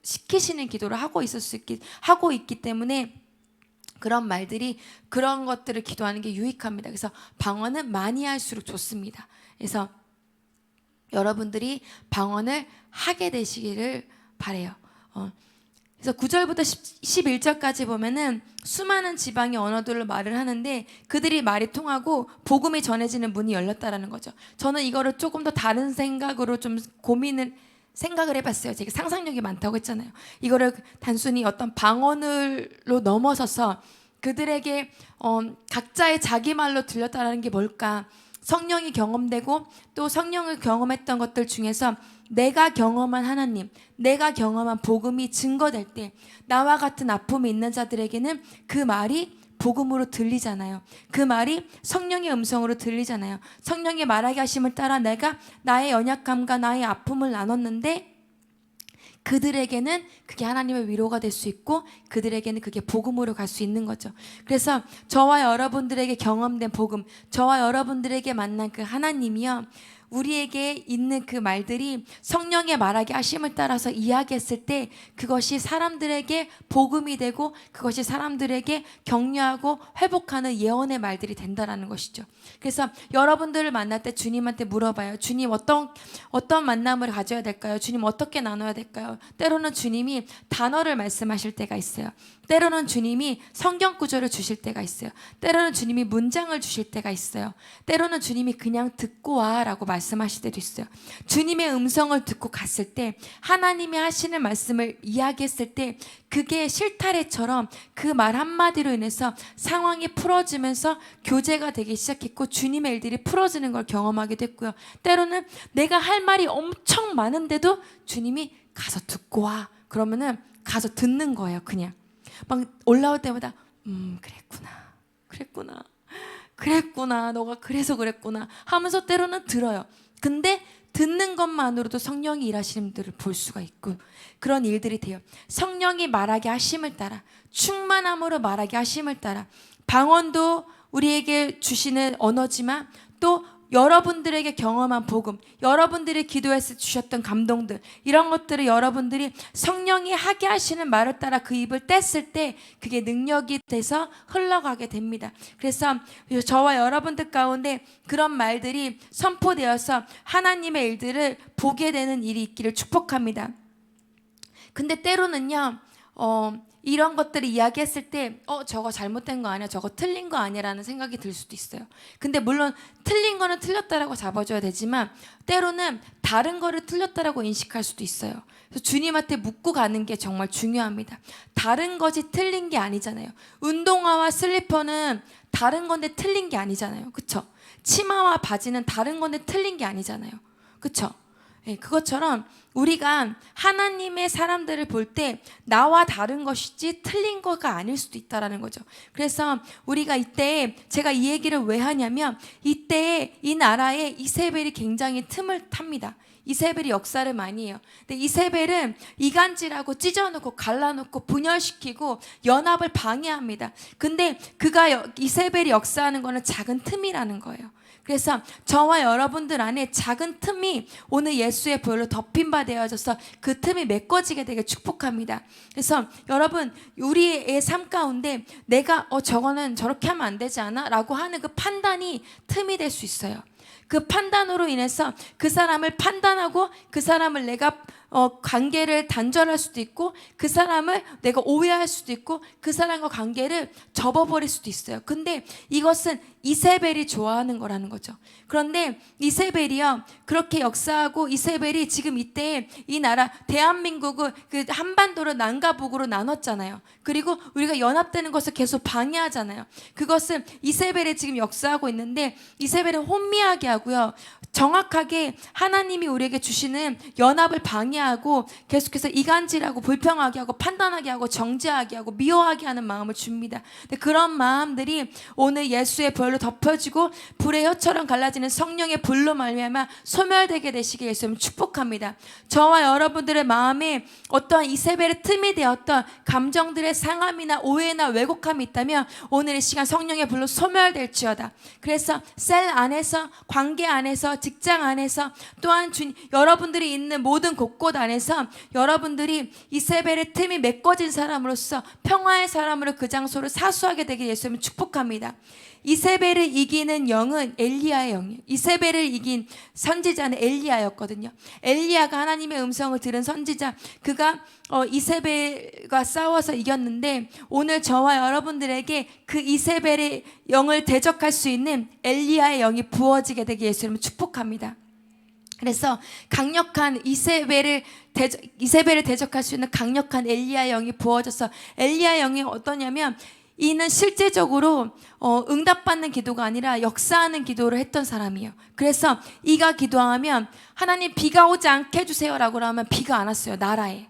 시키시는 기도를 하고 있기 때문에 그런 말들이 그런 것들을 기도하는 게 유익합니다. 그래서 방언은 많이 할수록 좋습니다. 그래서 여러분들이 방언을 하게 되시기를 바라요. 그래서 9절부터 11절까지 보면은 수많은 지방의 언어들로 말을 하는데 그들이 말이 통하고 복음이 전해지는 문이 열렸다라는 거죠. 저는 이거를 조금 더 다른 생각으로 좀 생각을 해봤어요. 제가 상상력이 많다고 했잖아요. 이거를 단순히 어떤 방언으로 넘어서서 그들에게 각자의 자기 말로 들렸다라는 게 뭘까? 성령이 경험되고 또 성령을 경험했던 것들 중에서 내가 경험한 하나님, 내가 경험한 복음이 증거될 때 나와 같은 아픔이 있는 자들에게는 그 말이 복음으로 들리잖아요. 그 말이 성령의 음성으로 들리잖아요. 성령의 말하게 하심을 따라 내가 나의 연약함과 나의 아픔을 나눴는데 그들에게는 그게 하나님의 위로가 될 수 있고 그들에게는 그게 복음으로 갈 수 있는 거죠. 그래서 저와 여러분들에게 경험된 복음, 저와 여러분들에게 만난 그 하나님이요, 우리에게 있는 그 말들이 성령의 말하게 하심을 따라서 이야기했을 때 그것이 사람들에게 복음이 되고 그것이 사람들에게 격려하고 회복하는 예언의 말들이 된다라는 것이죠. 그래서 여러분들을 만날 때 주님한테 물어봐요. 주님 어떤 만남을 가져야 될까요? 주님 어떻게 나눠야 될까요? 때로는 주님이 단어를 말씀하실 때가 있어요. 때로는 주님이 성경 구절을 주실 때가 있어요. 때로는 주님이 문장을 주실 때가 있어요. 때로는 주님이 그냥 듣고 와라고 말씀하실 때도 있어요. 주님의 음성을 듣고 갔을 때 하나님이 하시는 말씀을 이야기했을 때 그게 실타래처럼 그 말 한마디로 인해서 상황이 풀어지면서 교제가 되기 시작했고 주님의 일들이 풀어지는 걸 경험하게 됐고요. 때로는 내가 할 말이 엄청 많은데도 주님이 가서 듣고 와. 그러면은 가서 듣는 거예요. 그냥 막 올라올 때마다 그랬구나 너가 그래서 그랬구나 하면서 때로는 들어요. 근데 듣는 것만으로도 성령이 일하시는 들을 볼 수가 있고 그런 일들이 돼요. 성령이 말하게 하심을 따라 충만함으로 말하게 하심을 따라 방언도 우리에게 주시는 언어지만 또 여러분들에게 경험한 복음, 여러분들이 기도해서 주셨던 감동들, 이런 것들을 여러분들이 성령이 하게 하시는 말을 따라 그 입을 뗐을 때 그게 능력이 돼서 흘러가게 됩니다. 그래서 저와 여러분들 가운데 그런 말들이 선포되어서 하나님의 일들을 보게 되는 일이 있기를 축복합니다. 근데 때로는요, 이런 것들을 이야기했을 때 저거 잘못된 거 아니야, 저거 틀린 거 아니야 라는 생각이 들 수도 있어요. 근데 물론 틀린 거는 틀렸다라고 잡아줘야 되지만 때로는 다른 거를 틀렸다라고 인식할 수도 있어요. 그래서 주님한테 묻고 가는 게 정말 중요합니다. 다른 것이 틀린 게 아니잖아요. 운동화와 슬리퍼는 다른 건데 틀린 게 아니잖아요. 그쵸? 치마와 바지는 다른 건데 틀린 게 아니잖아요. 그쵸? 네, 그것처럼 우리가 하나님의 사람들을 볼 때 나와 다른 것이지 틀린 거가 아닐 수도 있다라는 거죠. 그래서 우리가 이때 제가 이 얘기를 왜 하냐면 이때 이 나라에 이세벨이 굉장히 틈을 탑니다. 이세벨이 역사를 많이 해요. 근데 이세벨은 이간질하고 찢어놓고 갈라놓고 분열시키고 연합을 방해합니다. 근데 이세벨이 역사하는 거는 작은 틈이라는 거예요. 그래서 저와 여러분들 안에 작은 틈이 오늘 예수의 보혈로 덮인 바 되어져서 그 틈이 메꿔지게 되게 축복합니다. 그래서 여러분, 우리의 삶 가운데 내가 저거는 저렇게 하면 안 되지 않아? 라고 하는 그 판단이 틈이 될 수 있어요. 그 판단으로 인해서 그 사람을 판단하고 그 사람을 내가 관계를 단절할 수도 있고, 그 사람을 내가 오해할 수도 있고, 그 사람과 관계를 접어버릴 수도 있어요. 근데 이것은 이세벨이 좋아하는 거라는 거죠. 그런데 이세벨이요, 그렇게 역사하고 이세벨이 지금 이때 이 나라 대한민국을 그 한반도를 남과 북으로 나눴잖아요. 그리고 우리가 연합되는 것을 계속 방해하잖아요. 그것은 이세벨이 지금 역사하고 있는데, 이세벨은 혼미하게 하고요, 정확하게 하나님이 우리에게 주시는 연합을 방해하고 계속해서 이간질하고 불평하게 하고 판단하게 하고 정죄하게 하고 미워하게 하는 마음을 줍니다. 근데 그런 마음들이 오늘 예수의 보혈로 덮여지고 불의 혀처럼 갈라지는 성령의 불로 말미암아 소멸되게 되시길 예수님 축복합니다. 저와 여러분들의 마음에 어떠한 이세벨의 틈이 되었던 감정들의 상함이나 오해나 왜곡함이 있다면 오늘 이 시간 성령의 불로 소멸될지어다. 그래서 셀 안에서, 관계 안에서, 직장 안에서, 또한 여러분들이 있는 모든 곳곳 안에서 여러분들이 이세벨의 틈이 메꿔진 사람으로서 평화의 사람으로 그 장소를 사수하게 되게 예수님 축복합니다. 이세벨을 이기는 영은 엘리야의 영이에요. 이세벨을 이긴 선지자는 엘리야였거든요. 엘리야가 하나님의 음성을 들은 선지자, 그가 이세벨과 싸워서 이겼는데 오늘 저와 여러분들에게 그 이세벨의 영을 대적할 수 있는 엘리야의 영이 부어지게 되게 예수님을 축복합니다. 그래서 강력한 이세벨을 대적할 수 있는 강력한 엘리야의 영이 부어져서, 엘리야의 영이 어떠냐면 이는 실제적으로 응답받는 기도가 아니라 역사하는 기도를 했던 사람이에요. 그래서 이가 기도하면 하나님 비가 오지 않게 해주세요 라고 하면 비가 안 왔어요, 나라에.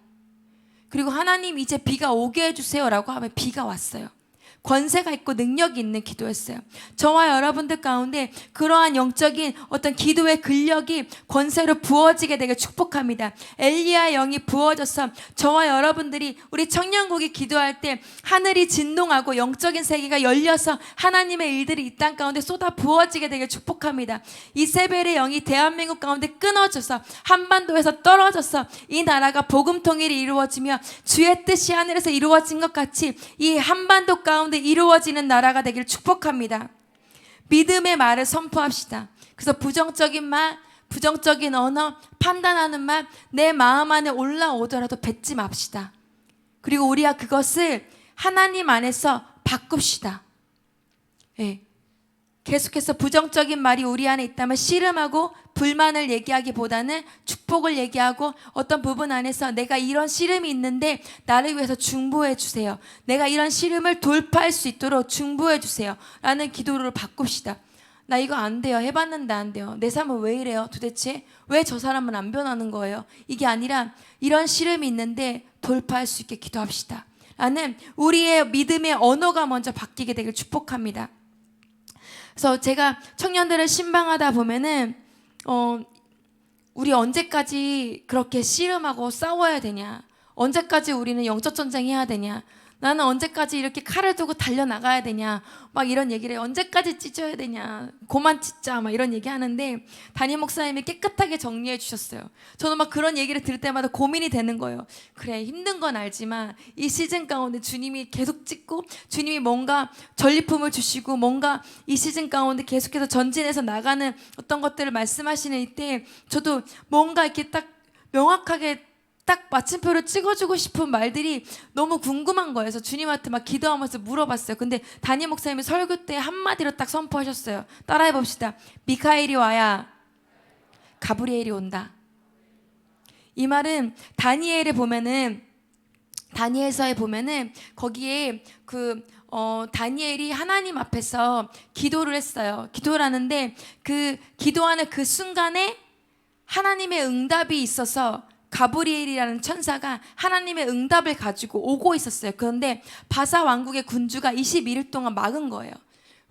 그리고 하나님 이제 비가 오게 해주세요 라고 하면 비가 왔어요. 권세가 있고 능력이 있는 기도였어요. 저와 여러분들 가운데 그러한 영적인 어떤 기도의 근력이 권세로 부어지게 되게 축복합니다. 엘리야의 영이 부어져서 저와 여러분들이 우리 청년국이 기도할 때 하늘이 진동하고 영적인 세계가 열려서 하나님의 일들이 이 땅 가운데 쏟아 부어지게 되게 축복합니다. 이세벨의 영이 대한민국 가운데 끊어져서 한반도에서 떨어져서 이 나라가 복음 통일이 이루어지며 주의 뜻이 하늘에서 이루어진 것 같이 이 한반도 가운데 이루어지는 나라가 되기를 축복합니다. 믿음의 말을 선포합시다. 그래서 부정적인 말, 부정적인 언어, 판단하는 말 내 마음 안에 올라오더라도 뱉지 맙시다. 그리고 우리가 그것을 하나님 안에서 바꿉시다. 예. 계속해서 부정적인 말이 우리 안에 있다면 씨름하고 불만을 얘기하기보다는 축복을 얘기하고, 어떤 부분 안에서 내가 이런 씨름이 있는데 나를 위해서 중보해 주세요, 내가 이런 씨름을 돌파할 수 있도록 중보해 주세요 라는 기도를 바꿉시다. 나 이거 안 돼요, 해봤는데 안 돼요, 내 삶은 왜 이래요, 도대체 왜 저 사람은 안 변하는 거예요, 이게 아니라 이런 씨름이 있는데 돌파할 수 있게 기도합시다 라는 우리의 믿음의 언어가 먼저 바뀌게 되길 축복합니다. 그래서 제가 청년들을 신방하다 보면은 우리 언제까지 그렇게 씨름하고 싸워야 되냐, 언제까지 우리는 영적 전쟁 해야 되냐, 나는 언제까지 이렇게 칼을 두고 달려나가야 되냐, 막 이런 얘기를 해요. 언제까지 찢어야 되냐, 고만 찢자, 막 이런 얘기 하는데 담임 목사님이 깨끗하게 정리해 주셨어요. 저는 막 그런 얘기를 들을 때마다 고민이 되는 거예요. 그래, 힘든 건 알지만 이 시즌 가운데 주님이 계속 찢고, 주님이 뭔가 전리품을 주시고 뭔가 이 시즌 가운데 계속해서 전진해서 나가는 어떤 것들을 말씀하시는 이때 저도 뭔가 이렇게 딱 명확하게 딱 마침표를 찍어주고 싶은 말들이 너무 궁금한 거예요. 그래서 주님한테 막 기도하면서 물어봤어요. 근데 담임 목사님이 설교 때 한마디로 딱 선포하셨어요. 따라해 봅시다. 미카엘이 와야 가브리엘이 온다. 이 말은 다니엘에 보면은, 다니엘서에 보면은 거기에 다니엘이 하나님 앞에서 기도를 했어요. 기도를 하는데 그 기도하는 그 순간에 하나님의 응답이 있어서 가브리엘이라는 천사가 하나님의 응답을 가지고 오고 있었어요. 그런데 바사 왕국의 군주가 21일 동안 막은 거예요.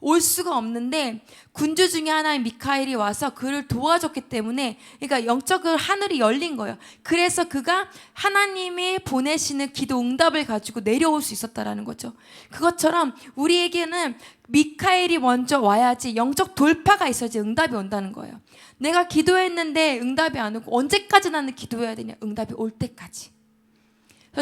올 수가 없는데 군주 중에 하나인 미카엘이 와서 그를 도와줬기 때문에, 그러니까 영적으로 하늘이 열린 거예요. 그래서 그가 하나님이 보내시는 기도 응답을 가지고 내려올 수 있었다라는 거죠. 그것처럼 우리에게는 미카엘이 먼저 와야지, 영적 돌파가 있어야지 응답이 온다는 거예요. 내가 기도했는데 응답이 안 오고 언제까지 나는 기도해야 되냐? 응답이 올 때까지.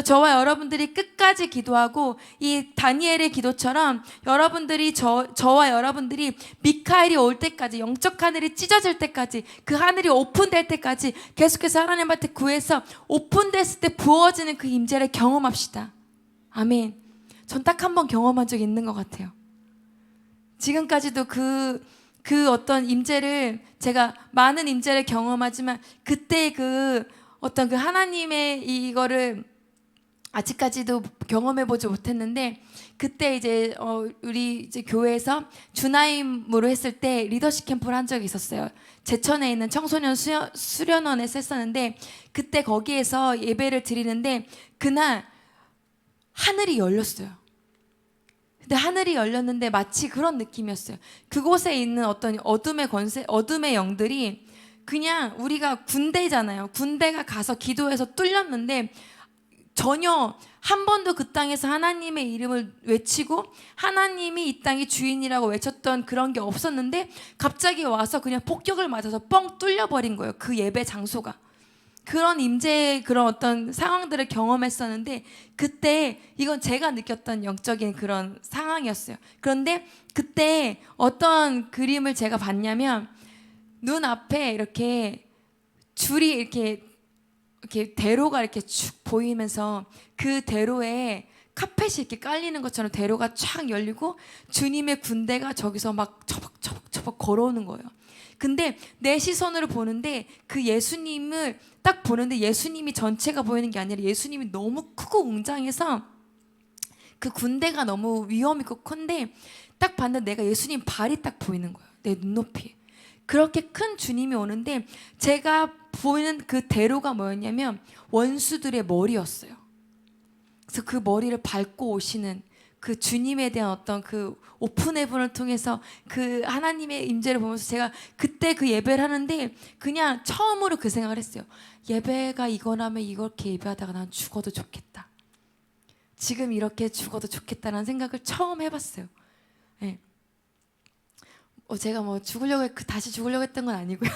저와 여러분들이 끝까지 기도하고, 이 다니엘의 기도처럼 여러분들이 저와 여러분들이 미카엘이 올 때까지, 영적 하늘이 찢어질 때까지, 그 하늘이 오픈될 때까지 계속해서 하나님한테 구해서 오픈됐을 때 부어지는 그 임재를 경험합시다. 아멘. 전 딱 한 번 경험한 적이 있는 것 같아요. 지금까지도 그 어떤 임재를, 제가 많은 임재를 경험하지만 그때 그 어떤 그 하나님의 이거를 아직까지도 경험해보지 못했는데, 그때 이제 우리 이제 교회에서 주나임으로 했을 때 리더십 캠프를 한 적이 있었어요. 제천에 있는 청소년 수련원에서 했었는데, 그때 거기에서 예배를 드리는데 그날 하늘이 열렸어요. 근데 하늘이 열렸는데 마치 그런 느낌이었어요. 그곳에 있는 어떤 어둠의 권세, 어둠의 영들이, 그냥 우리가 군대잖아요. 군대가 가서 기도해서 뚫렸는데 전혀 한 번도 그 땅에서 하나님의 이름을 외치고 하나님이 이 땅의 주인이라고 외쳤던 그런 게 없었는데, 갑자기 와서 그냥 폭격을 맞아서 뻥 뚫려버린 거예요. 그 예배 장소가. 그런 임재의 그런 어떤 상황들을 경험했었는데, 그때 이건 제가 느꼈던 영적인 그런 상황이었어요. 그런데 그때 어떤 그림을 제가 봤냐면, 눈앞에 이렇게 줄이 이렇게 대로가 이렇게 쭉 보이면서 그 대로에 카펫이 이렇게 깔리는 것처럼 대로가 쫙 열리고 주님의 군대가 저기서 막 처벅처벅 걸어오는 거예요. 근데 내 시선으로 보는데 그 예수님을 딱 보는데, 예수님이 전체가 보이는 게 아니라 예수님이 너무 크고 웅장해서 그 군대가 너무 위험 있고 큰데, 딱 봤는데 내가 예수님 발이 딱 보이는 거예요. 내 눈높이에. 그렇게 큰 주님이 오는데 제가 보이는 그 대로가 뭐였냐면 원수들의 머리였어요. 그래서 그 머리를 밟고 오시는 그 주님에 대한 어떤 그 오픈 헤븐을 통해서 그 하나님의 임재를 보면서, 제가 그때 그 예배를 하는데 그냥 처음으로 그 생각을 했어요. 예배가 이거라면 이렇게 예배하다가 난 죽어도 좋겠다. 지금 이렇게 죽어도 좋겠다라는 생각을 처음 해봤어요. 네. 제가 뭐 다시 죽으려고 했던 건 아니고요.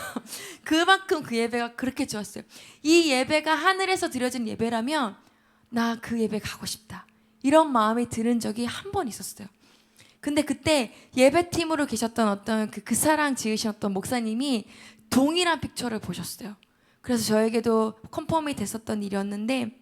그만큼 그 예배가 그렇게 좋았어요. 이 예배가 하늘에서 드려진 예배라면 나 그 예배 가고 싶다, 이런 마음이 드는 적이 한 번 있었어요. 근데 그때 예배팀으로 계셨던 어떤 그 사랑 지으신 어떤 목사님이 동일한 픽처를 보셨어요. 그래서 저에게도 컨펌이 됐었던 일이었는데,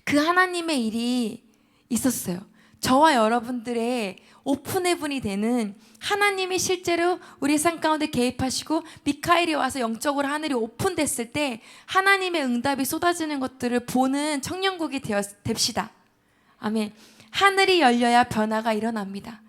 그 하나님의 일이 있었어요. 저와 여러분들의 오픈 헤븐이 되는, 하나님이 실제로 우리 삶 가운데 개입하시고 미카엘이 와서 영적으로 하늘이 오픈됐을 때 하나님의 응답이 쏟아지는 것들을 보는 청년국이 됩시다. 아멘. 하늘이 열려야 변화가 일어납니다.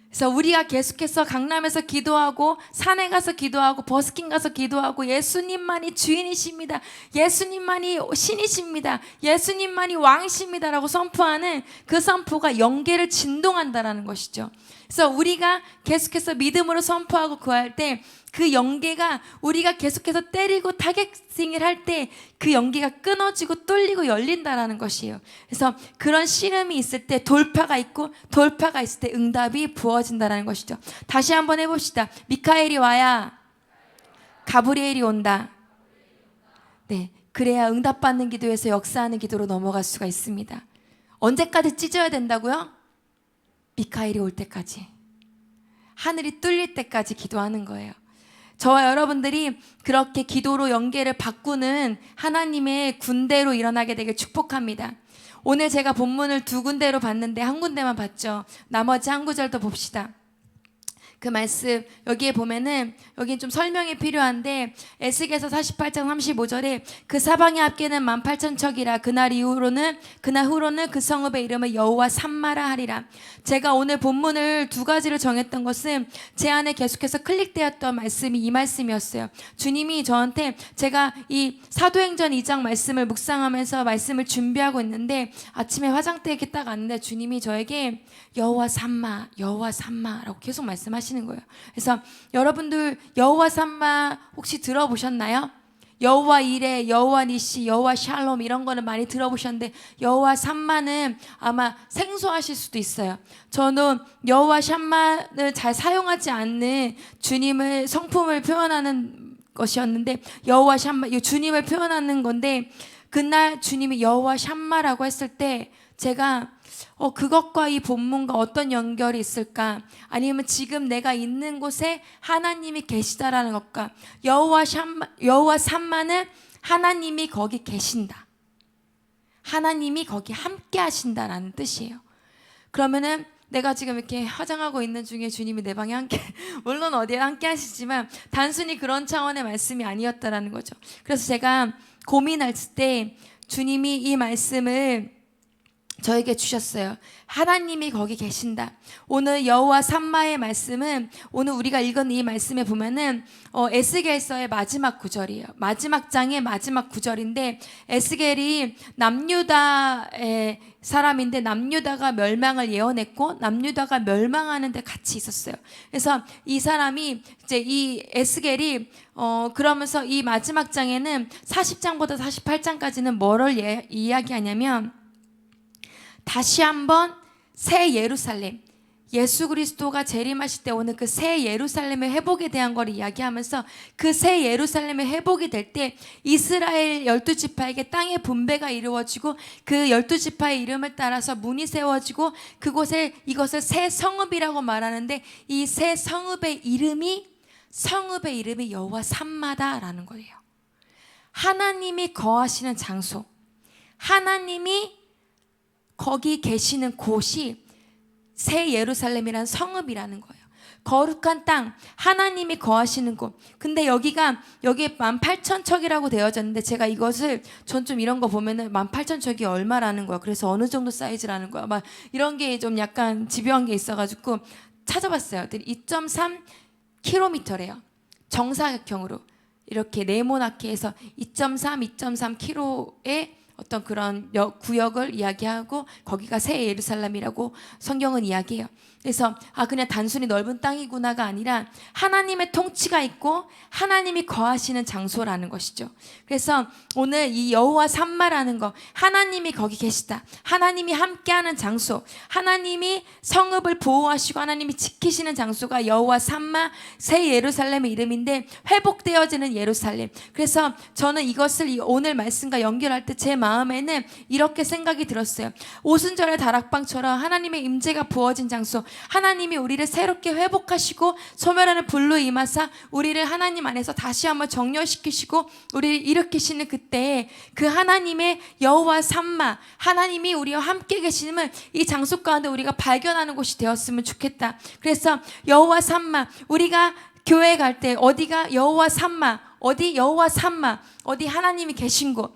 그래서 우리가 계속해서 강남에서 기도하고 산에 가서 기도하고 버스킹 가서 기도하고 예수님만이 주인이십니다, 예수님만이 신이십니다, 예수님만이 왕이십니다 라고 선포하는 그 선포가 영계를 진동한다라는 것이죠. 그래서 우리가 계속해서 믿음으로 선포하고 구할 때 그 영계가, 우리가 계속해서 때리고 타겟팅을 할 때 그 영계가 끊어지고 뚫리고 열린다라는 것이에요. 그래서 그런 씨름이 있을 때 돌파가 있고, 돌파가 있을 때 응답이 부어진다라는 것이죠. 다시 한번 해봅시다. 미카엘이 와야 가브리엘이 온다. 네, 그래야 응답받는 기도에서 역사하는 기도로 넘어갈 수가 있습니다. 언제까지 찢어야 된다고요? 미카엘이 올 때까지, 하늘이 뚫릴 때까지 기도하는 거예요. 저와 여러분들이 그렇게 기도로 영계를 바꾸는 하나님의 군대로 일어나게 되길 축복합니다. 오늘 제가 본문을 두 군데로 봤는데 한 군데만 봤죠. 나머지 한 구절도 봅시다. 그 말씀 여기에 보면은 여기 좀 설명이 필요한데 에스겔서 48장 35절에 그 사방의 합계는 18,000척이라 그날 후로는 그 성읍의 이름을 여호와 삼마라 하리라. 제가 오늘 본문을 두 가지를 정했던 것은 제 안에 계속해서 클릭되었던 말씀이 이 말씀이었어요. 주님이 저한테 제가 이 사도행전 2장 말씀을 묵상하면서 말씀을 준비하고 있는데 아침에 화장대에 이렇게 딱 왔는데 주님이 저에게 여호와 삼마라고 계속 말씀하시는 거예요. 그래서 여러분들 여호와 삼마 혹시 들어보셨나요? 여호와 이레, 여호와 니시, 여호와 샬롬 이런 거는 많이 들어보셨는데 여호와 삼마는 아마 생소하실 수도 있어요. 저는 여호와 샴마를 잘 사용하지 않는 주님을 성품을 표현하는 것이었는데 여호와 샴마 주님을 표현하는 건데 그날 주님이 여호와 샴마라고 했을 때 제가 그것과 이 본문과 어떤 연결이 있을까? 아니면 지금 내가 있는 곳에 하나님이 계시다라는 것과 여호와 삼마는 하나님이 거기 계신다. 하나님이 거기 함께 하신다라는 뜻이에요. 그러면은 내가 지금 이렇게 화장하고 있는 중에 주님이 내 방에 함께 물론 어디에 함께 하시지만 단순히 그런 차원의 말씀이 아니었다라는 거죠. 그래서 제가 고민할 때 주님이 이 말씀을 저에게 주셨어요. 하나님이 거기 계신다. 오늘 여호와 삼마의 말씀은 오늘 우리가 읽은 이 말씀에 보면은 에스겔서의 마지막 구절이에요. 마지막 장의 마지막 구절인데 에스겔이 남유다의 사람인데 남유다가 멸망을 예언했고 남유다가 멸망하는 데 같이 있었어요. 그래서 이 사람이 이제 이 에스겔이 그러면서 이 마지막 장에는 40장보다 48장까지는 뭐를 이야기하냐면 다시 한번 새 예루살렘, 예수 그리스도가 재림하실 때 오는 그 새 예루살렘의 회복에 대한 걸 이야기하면서 그 새 예루살렘의 회복이 될 때 이스라엘 12지파에게 땅의 분배가 이루어지고 그 12지파의 이름을 따라서 문이 세워지고 그곳에 이것을 새 성읍이라고 말하는데 이 새 성읍의 이름이 여호와 삼마다라는 거예요. 하나님이 거하시는 장소, 하나님이 거기 계시는 곳이 새 예루살렘이라는 성읍이라는 거예요. 거룩한 땅, 하나님이 거하시는 곳. 근데 여기에 18,000척이라고 되어졌는데 제가 이것을 전 좀 이런 거 보면은 18,000척이 얼마라는 거야. 그래서 어느 정도 사이즈라는 거야. 막 이런 게 좀 약간 집요한 게 있어가지고 찾아봤어요. 2.3km래요. 정사각형으로 이렇게 네모나게 해서 2.3km의 어떤 그런 구역을 이야기하고 거기가 새 예루살렘이라고 성경은 이야기해요. 그래서 그냥 단순히 넓은 땅이구나가 아니라 하나님의 통치가 있고 하나님이 거하시는 장소라는 것이죠. 그래서 오늘 이 여호와 삼마라는 거, 하나님이 거기 계시다, 하나님이 함께하는 장소, 하나님이 성읍을 보호하시고 하나님이 지키시는 장소가 여호와 삼마 새 예루살렘의 이름인데 회복되어지는 예루살렘. 그래서 저는 이것을 오늘 말씀과 연결할 때 제 마음에는 이렇게 생각이 들었어요. 오순절의 다락방처럼 하나님의 임재가 부어진 장소, 하나님이 우리를 새롭게 회복하시고 소멸하는 불로 임하사 우리를 하나님 안에서 다시 한번 정렬시키시고 우리를 일으키시는 그때 그 하나님의 여호와 삼마, 하나님이 우리와 함께 계심을 이 장소 가운데 우리가 발견하는 곳이 되었으면 좋겠다. 그래서 여호와 삼마, 우리가 교회 갈 때 어디가 여호와 삼마, 어디 여호와 삼마, 어디 하나님이 계신 곳.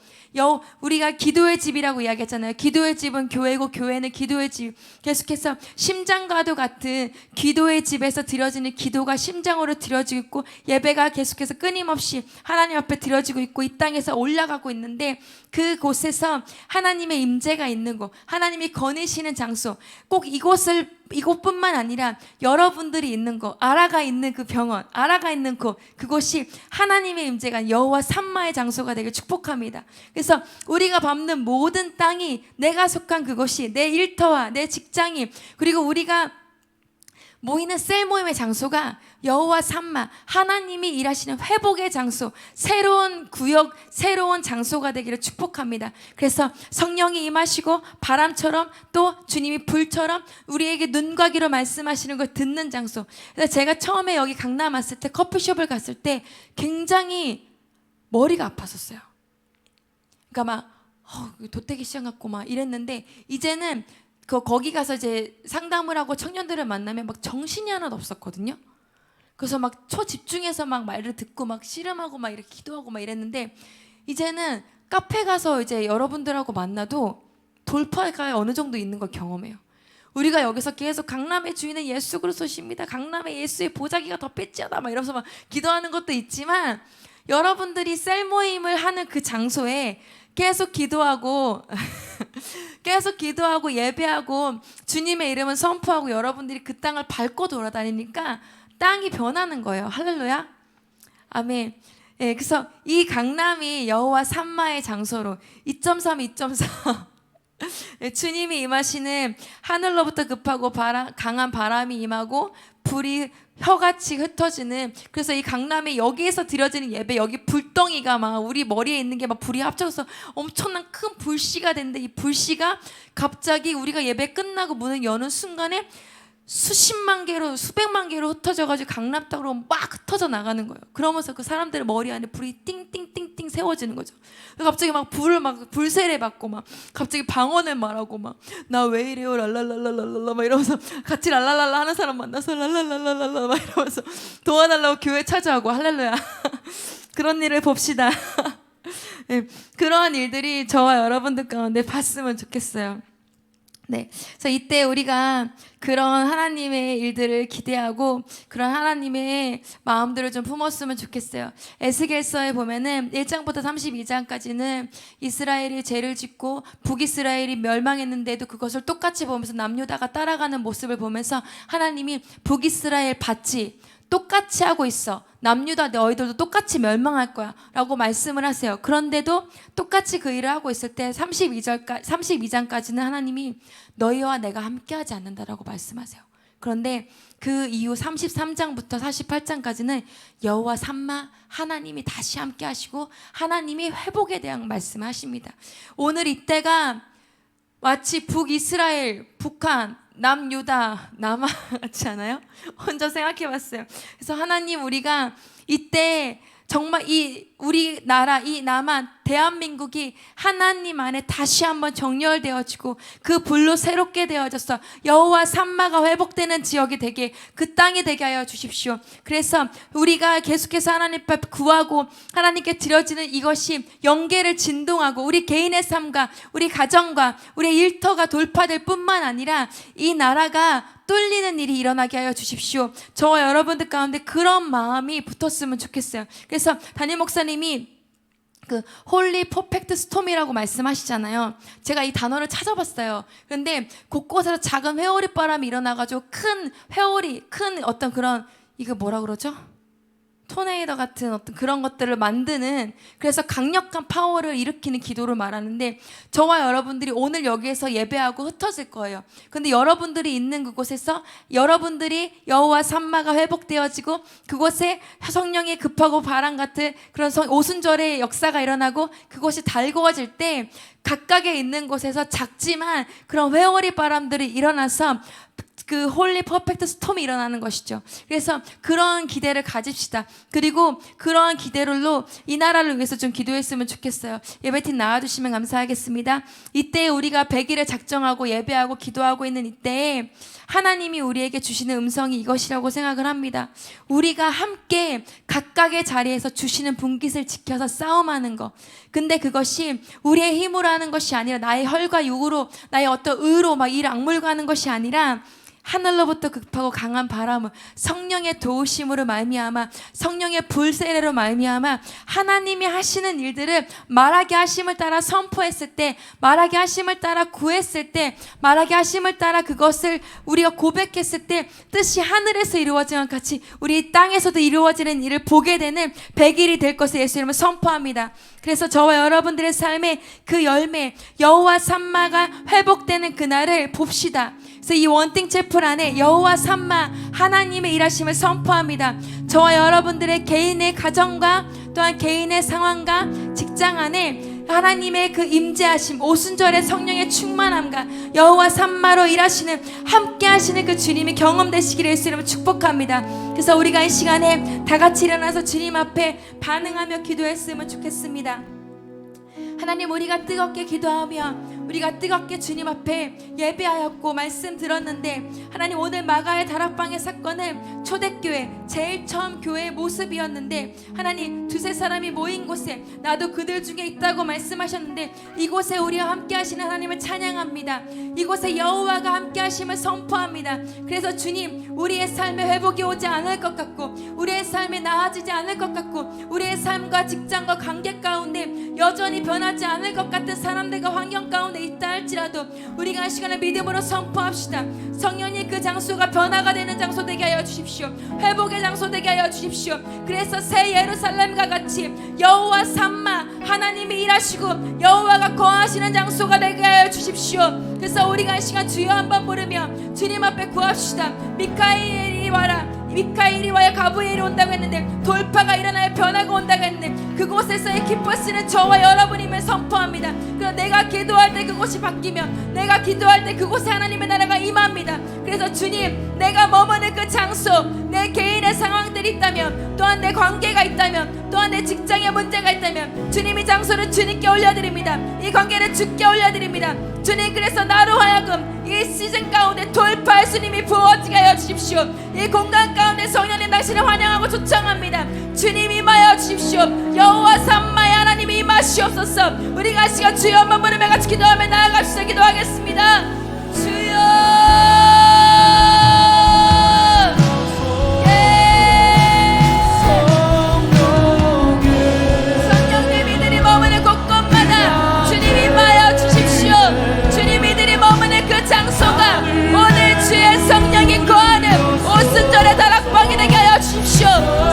우리가 기도의 집이라고 이야기했잖아요. 기도의 집은 교회고 교회는 기도의 집. 계속해서 심장과도 같은 기도의 집에서 드려지는 기도가 심장으로 드려지고 있고 예배가 계속해서 끊임없이 하나님 앞에 드려지고 있고 이 땅에서 올라가고 있는데 그곳에서 하나님의 임재가 있는 곳, 하나님이 거니시는 장소, 꼭 이곳뿐만 아니라 여러분들이 있는 곳, 아라가 있는 그 병원, 아라가 있는 그곳이 하나님의 임재가 여호와 삼마의 장소가 되길 축복합니다. 그래서 우리가 밟는 모든 땅이 내가 속한 그곳이 내 일터와 내 직장이 그리고 우리가 모이는 셀 모임의 장소가 여호와 삼마, 하나님이 일하시는 회복의 장소, 새로운 구역, 새로운 장소가 되기를 축복합니다. 그래서 성령이 임하시고 바람처럼 또 주님이 불처럼 우리에게 눈과 귀로 말씀하시는 걸 듣는 장소. 그래서 제가 처음에 여기 강남 왔을 때 커피숍을 갔을 때 굉장히 머리가 아팠었어요. 그러니까 막 돗대기 시장 같고 막 이랬는데 이제는 거기 가서 이제 상담을 하고 청년들을 만나면 막 정신이 하나도 없었거든요. 그래서 막 초집중해서 막 말을 듣고 막 씨름하고 막 이렇게 기도하고 막 이랬는데, 이제는 카페 가서 이제 여러분들하고 만나도 돌파가 어느 정도 있는 걸 경험해요. 우리가 여기서 계속 강남의 주인은 예수 그리스도십니다, 강남의 예수의 보자기가 덮였지어다 막 이러면서 막 기도하는 것도 있지만, 여러분들이 셀 모임을 하는 그 장소에 계속 기도하고 계속 기도하고 예배하고 주님의 이름을 선포하고 여러분들이 그 땅을 밟고 돌아다니니까 땅이 변하는 거예요. 할렐루야, 아멘. 예, 그래서 이 강남이 여호와 삼마의 장소로 2.3, 2.4 주님이 임하시는, 하늘로부터 급하고 강한 바람이 임하고 불이 혀같이 흩어지는, 그래서 이 강남에 여기에서 드려지는 예배, 여기 불덩이가 막 우리 머리에 있는 게 막 불이 합쳐서 엄청난 큰 불씨가 되는데, 이 불씨가 갑자기 우리가 예배 끝나고 문을 여는 순간에 수십만 개로 수백만 개로 흩어져가지고 강남 땅으로 막 흩어져 나가는 거예요. 그러면서 그 사람들의 머리 안에 불이 띵띵띵띵 세워지는 거죠. 갑자기 막 불을 막 불세례 받고 막 갑자기 방언을 말하고 막 나 왜 이래요 랄랄랄랄랄라 막 이러면서 같이 랄랄랄라 하는 사람 만나서 랄랄랄랄랄라 막 이러면서 도와달라고 교회 찾아오고, 할렐루야. 그런 일을 봅시다. 네, 그러한 일들이 저와 여러분들 가운데 봤으면 좋겠어요. 네, 그래서 이때 우리가 그런 하나님의 일들을 기대하고 그런 하나님의 마음들을 좀 품었으면 좋겠어요. 에스겔서에 보면은 1장부터 32장까지는 이스라엘이 죄를 짓고 북이스라엘이 멸망했는데도 그것을 똑같이 보면서 남유다가 따라가는 모습을 보면서 하나님이 북이스라엘 봤지? 똑같이 하고 있어. 남유다 너희들도 똑같이 멸망할 거야 라고 말씀을 하세요. 그런데도 똑같이 그 일을 하고 있을 때 32장까지는 하나님이 너희와 내가 함께하지 않는다라고 말씀하세요. 그런데 그 이후 33장부터 48장까지는 여호와 삼마 하나님이 다시 함께 하시고 하나님이 회복에 대한 말씀을 하십니다. 오늘 이때가 마치 북이스라엘, 북한, 남유다, 남아 같지 않아요? 혼자 생각해봤어요. 그래서 하나님, 우리가 이때 정말 이 우리나라, 이 남한 대한민국이 하나님 안에 다시 한번 정렬되어지고 그 불로 새롭게 되어져서 여호와 삼마가 회복되는 지역이 되게, 그 땅이 되게 하여 주십시오. 그래서 우리가 계속해서 하나님 앞에 구하고 하나님께 드려지는 이것이 영계를 진동하고 우리 개인의 삶과 우리 가정과 우리의 일터가 돌파될 뿐만 아니라 이 나라가 뚫리는 일이 일어나게 하여 주십시오. 저와 여러분들 가운데 그런 마음이 붙었으면 좋겠어요. 그래서 담임 목사님이 그 홀리 퍼펙트 스톰이라고 말씀하시잖아요. 제가 이 단어를 찾아봤어요. 그런데 곳곳에서 작은 회오리 바람이 일어나가지고 큰 회오리, 큰 어떤 그런, 이거 뭐라 그러죠? 토네이도 같은 어떤 그런 것들을 만드는, 그래서 강력한 파워를 일으키는 기도를 말하는데, 저와 여러분들이 오늘 여기에서 예배하고 흩어질 거예요. 근데 여러분들이 있는 그곳에서 여러분들이 여호와 삼마가 회복되어지고 그곳에 성령의 급하고 바람 같은 그런 오순절의 역사가 일어나고 그곳이 달구어질 때 각각에 있는 곳에서 작지만 그런 회오리 바람들이 일어나서 그 홀리 퍼펙트 스톰이 일어나는 것이죠. 그래서 그런 기대를 가집시다. 그리고 그러한 기대로 이 나라를 위해서 좀 기도했으면 좋겠어요. 예배팀 나와주시면 감사하겠습니다. 이때 우리가 100일을 작정하고 예배하고 기도하고 있는 이때에 하나님이 우리에게 주시는 음성이 이것이라고 생각을 합니다. 우리가 함께 각각의 자리에서 주시는 분깃을 지켜서 싸움하는 것. 근데 그것이 우리의 힘으로 하는 것이 아니라 나의 혈과 육으로, 나의 어떤 의로 막 일 악물고 하는 것이 아니라 하늘로부터 급하고 강한 바람을 성령의 도우심으로 말미암아, 성령의 불세례로 말미암아 하나님이 하시는 일들을 말하게 하심을 따라 선포했을 때, 말하게 하심을 따라 구했을 때, 말하게 하심을 따라 그것을 우리가 고백했을 때 뜻이 하늘에서 이루어지는 것 같이 우리 땅에서도 이루어지는 일을 보게 되는 100일이 될 것을 예수 이름으로 선포합니다. 그래서 저와 여러분들의 삶의 그 열매, 여호와 삼마가 회복되는 그날을 봅시다. 그래서 이 원띵 채플 안에 여호와 삼마 하나님의 일하심을 선포합니다. 저와 여러분들의 개인의 가정과 또한 개인의 상황과 직장 안에 하나님의 그 임재하심, 오순절의 성령의 충만함과 여호와 삼마로 일하시는, 함께 하시는 그 주님이 경험되시기를 예수 이름으로 축복합니다. 그래서 우리가 이 시간에 다 같이 일어나서 주님 앞에 반응하며 기도했으면 좋겠습니다. 하나님, 우리가 뜨겁게 기도하며 우리가 뜨겁게 주님 앞에 예배하였고 말씀 들었는데, 하나님 오늘 마가의 다락방의 사건은 초대교회 제일 처음 교회의 모습이었는데, 하나님 두세 사람이 모인 곳에 나도 그들 중에 있다고 말씀하셨는데, 이곳에 우리와 함께 하시는 하나님을 찬양합니다. 이곳에 여호와가 함께 하심을 선포합니다. 그래서 주님, 우리의 삶에 회복이 오지 않을 것 같고, 우리의 삶이 나아지지 않을 것 같고, 우리의 삶과 직장과 관계 가운데 여전히 변하지 않을 것 같은 사람들과 환경 가운데 있다 할지라도 우리가 이 시간에 믿음으로 선포합시다. 성령님, 그 장소가 변화가 되는 장소 되게 하여 주십시오. 회복의 장소 되게 하여 주십시오. 그래서 새 예루살렘과 같이 여호와 삼마 하나님이 일하시고 여호와가 거하시는 장소가 되게 하여 주십시오. 그래서 우리가 이 시간 주여 한번 부르며 주님 앞에 구합시다. 미카엘이 와라, 미카엘이 와야 가브리엘이 온다고 했는데, 돌파가 일어나야 변화가 온다고 했는데, 그곳에서의 기뻐쓰는 저와 여러분임을 선포합니다. 그래서 내가 기도할 때 그곳이 바뀌면, 내가 기도할 때 그곳에 하나님의 나라가 임합니다. 그래서 주님, 내가 머무는 그 장소, 내 개인의 상황들이 있다면, 또한 내 관계가 있다면, 또한 내 직장에 문제가 있다면, 주님 이 장소를 주님께 올려드립니다. 이 관계를 주께 올려드립니다. 주님, 그래서 나로 하여금 이 시즌 가운데 돌파할 주님이 부어지게 하여 주십시오. 이 공간 가운데 성령님 당신을 환영하고 초청합니다. 주님 임하여 주십시오. 여호와 삼마의 하나님이 임하시옵소서. 우리가 시간 주여 한번 부르며 같이 기도하며 나아갑시다. 기도하겠습니다. 주여, 장소가 오늘 주의 성령이 거하는 오순절의 다락방이 되게 하여 주십시오.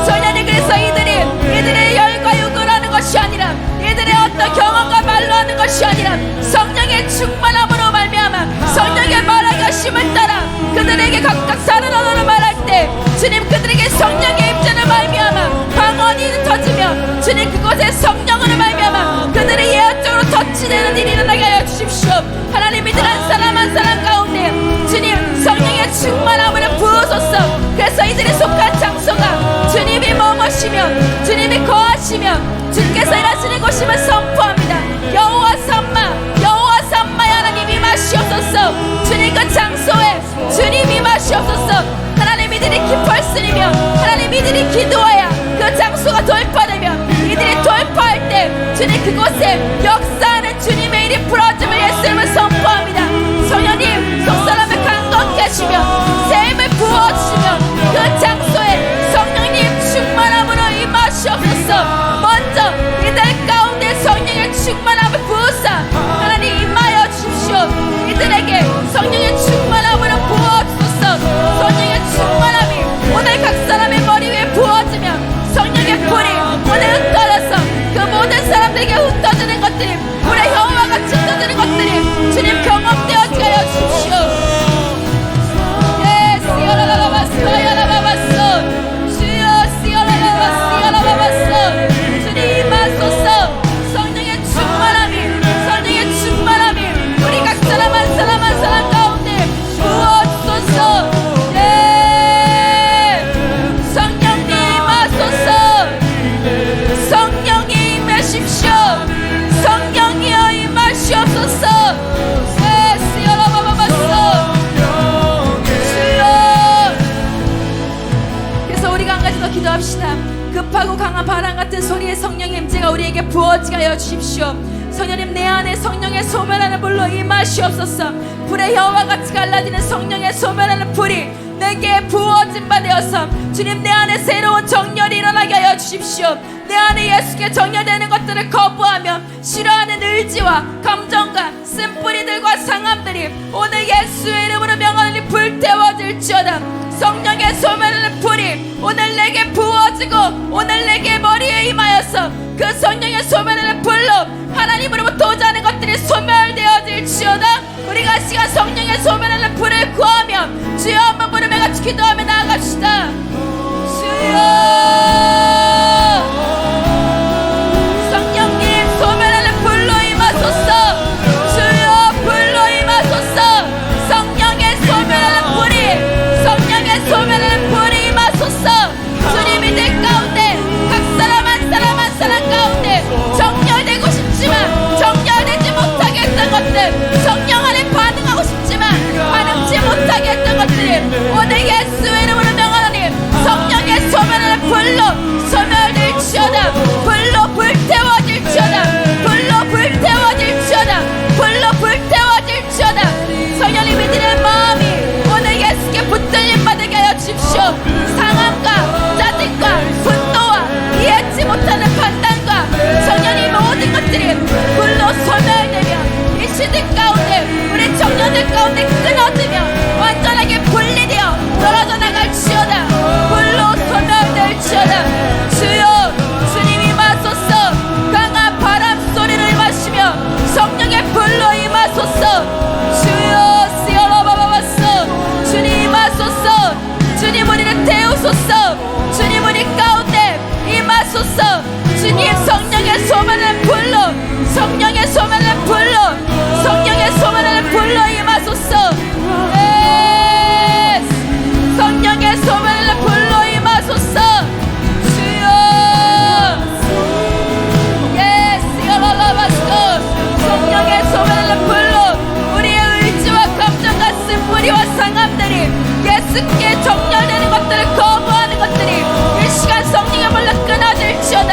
성령님, 그래서 이들의 열과 육으로 하는 것이 아니라, 이들의 어떤 경험과 말로 하는 것이 아니라, 성령의 충만함으로 말미암아 성령의 말하기 하심을 따라 그들에게 각각 다른 언어로 말할 때, 주님 그들에게 성령의 임재를 말미암아 방언이 터지며, 주님 그곳에 성령으로 말미암아 그들의 예언적으로 터치되는 일이 일어나게 하여 주십시오. 하나님, 이들 한 사람 한 사람 가운데 주님 성령의 충만함을 부으소서. 그래서 이들이 속한 장소가 주님이 머무시며 주님이 거하시며 주님께서 일하시는 곳임을 선포합니다. 여호와 삼마의 하나님 임하시옵소서. 주님 그 장소에 주님 임하시옵소서. 하나님, 이들이 기뻐했으며 하나님, 이들이 기도해야 그 장소가 돌파되며, 이들이 돌파할 때 주님 그곳에 역사하는 주님의 일이 풀어짐을 예수님을 선포합니다. 성령님, 속사람을 강건케 하시며 새 힘을 부어주시며 그 장소에 성령님 충만함으로 임하시옵소서. 먼저 이들 가운데 성령의 충만함을 부으사 하나님 임하여 주십시오. 이들에게 성령의 충만함으로 부어주소서. 성령의 충만함이 오늘 각 사람의 머리 위에 부어지며 성령의 불이 오늘 흩어져서 그 모든 사람들에게 흩어지는 것들이, 우리 여호와 같이 흩어지는 것들이 주님 경험되어지게 하여 주십시오. 주님 임하소서. 성령의 충만함이 우리 각 사람 한 사람 한 사람 가운데 부어주소서. 성령님 임하소서. 성령이 임하십시오. 성령이여 임하시옵소서. 그래서 우리가 한 가지 더 기도합시다. 급하고 강한 바람 같은 소리의 성령의 임재가 우리에게 부어지게 하여 주십시오. 성령님, 내 안에 성령의 소멸하는 불로 임하시옵소서. 불의 여호와 같이 갈라지는 성령의 소멸하는 불이 내게 부어진 바 되어서 주님, 내 안에 새로운 정렬이 일어나게 하여 주십시오. 내 안에 예수께 정렬되는 것들을 거부하며 싫어하는 의지와 감정과 쓴뿌리들과 상함들이 오늘 예수의 이름으로 명하노니 불태워질지어다. 성령의 소멸하는 불이 오늘 내게 부어지고 오늘 내게 머리에 임하여서 그 성령의 소멸하는 불로 하나님으로부터 오자는 것들이 소멸되어질지어다. 우리가 시간 성령의 소멸하는 불을 구하며 주여 한번 부르며 같이 기도하며 나아갑시다. 주여, 성령님 소멸하는 불로 임하소서. 주여, 불로 임하소서. 성령의 소멸하는 불이, 성령의 소멸하는 불이 임하소서. 주님, 이들 가운데 각 사람 한 사람 한 사람 가운데 정렬되고 싶지만 정렬되지 못하게 했던 것들 오늘 예수의 이름으로 명하노니 성령의 소멸을 불로 소멸될지어다. 불로 불태워질지어다. 불로 불태워질지어다. 불로 불태워질지어다. 성령님 이들의 마음이 오늘 예수께 붙들림 받게 하여 주십시오. 상함과 짜증과 분노와 이해치 못하는 판단과 성령님 모든 것들이 불로 소멸되며 이 시대 가운데 우리 청년들 가운데 끊어지며 완전하게 분리되어 떨어져 나갈지어다. 불로 소멸될지어다. 주여 주님 임하소서. 강한 바람 소리를 임하시며 성령의 불로 임하소서. 주여 시어라바바바소. 주님 임하소서. 주님 우리를 태우소서. 주님 우리 가운데 임하소서. 주님 성령의 소만한 불로 성령의 소만한 불로 성령의 소만한 불로 임하소서. 성령의 소만한 불로 임하소서. 주여 성령의 소만한 불로 우리의 의지와 감정 같은 무리와 상함들이 예수께 정렬되는 것들을 거부하는 것들이 이 시간 성령의 불로 끊어질지어다.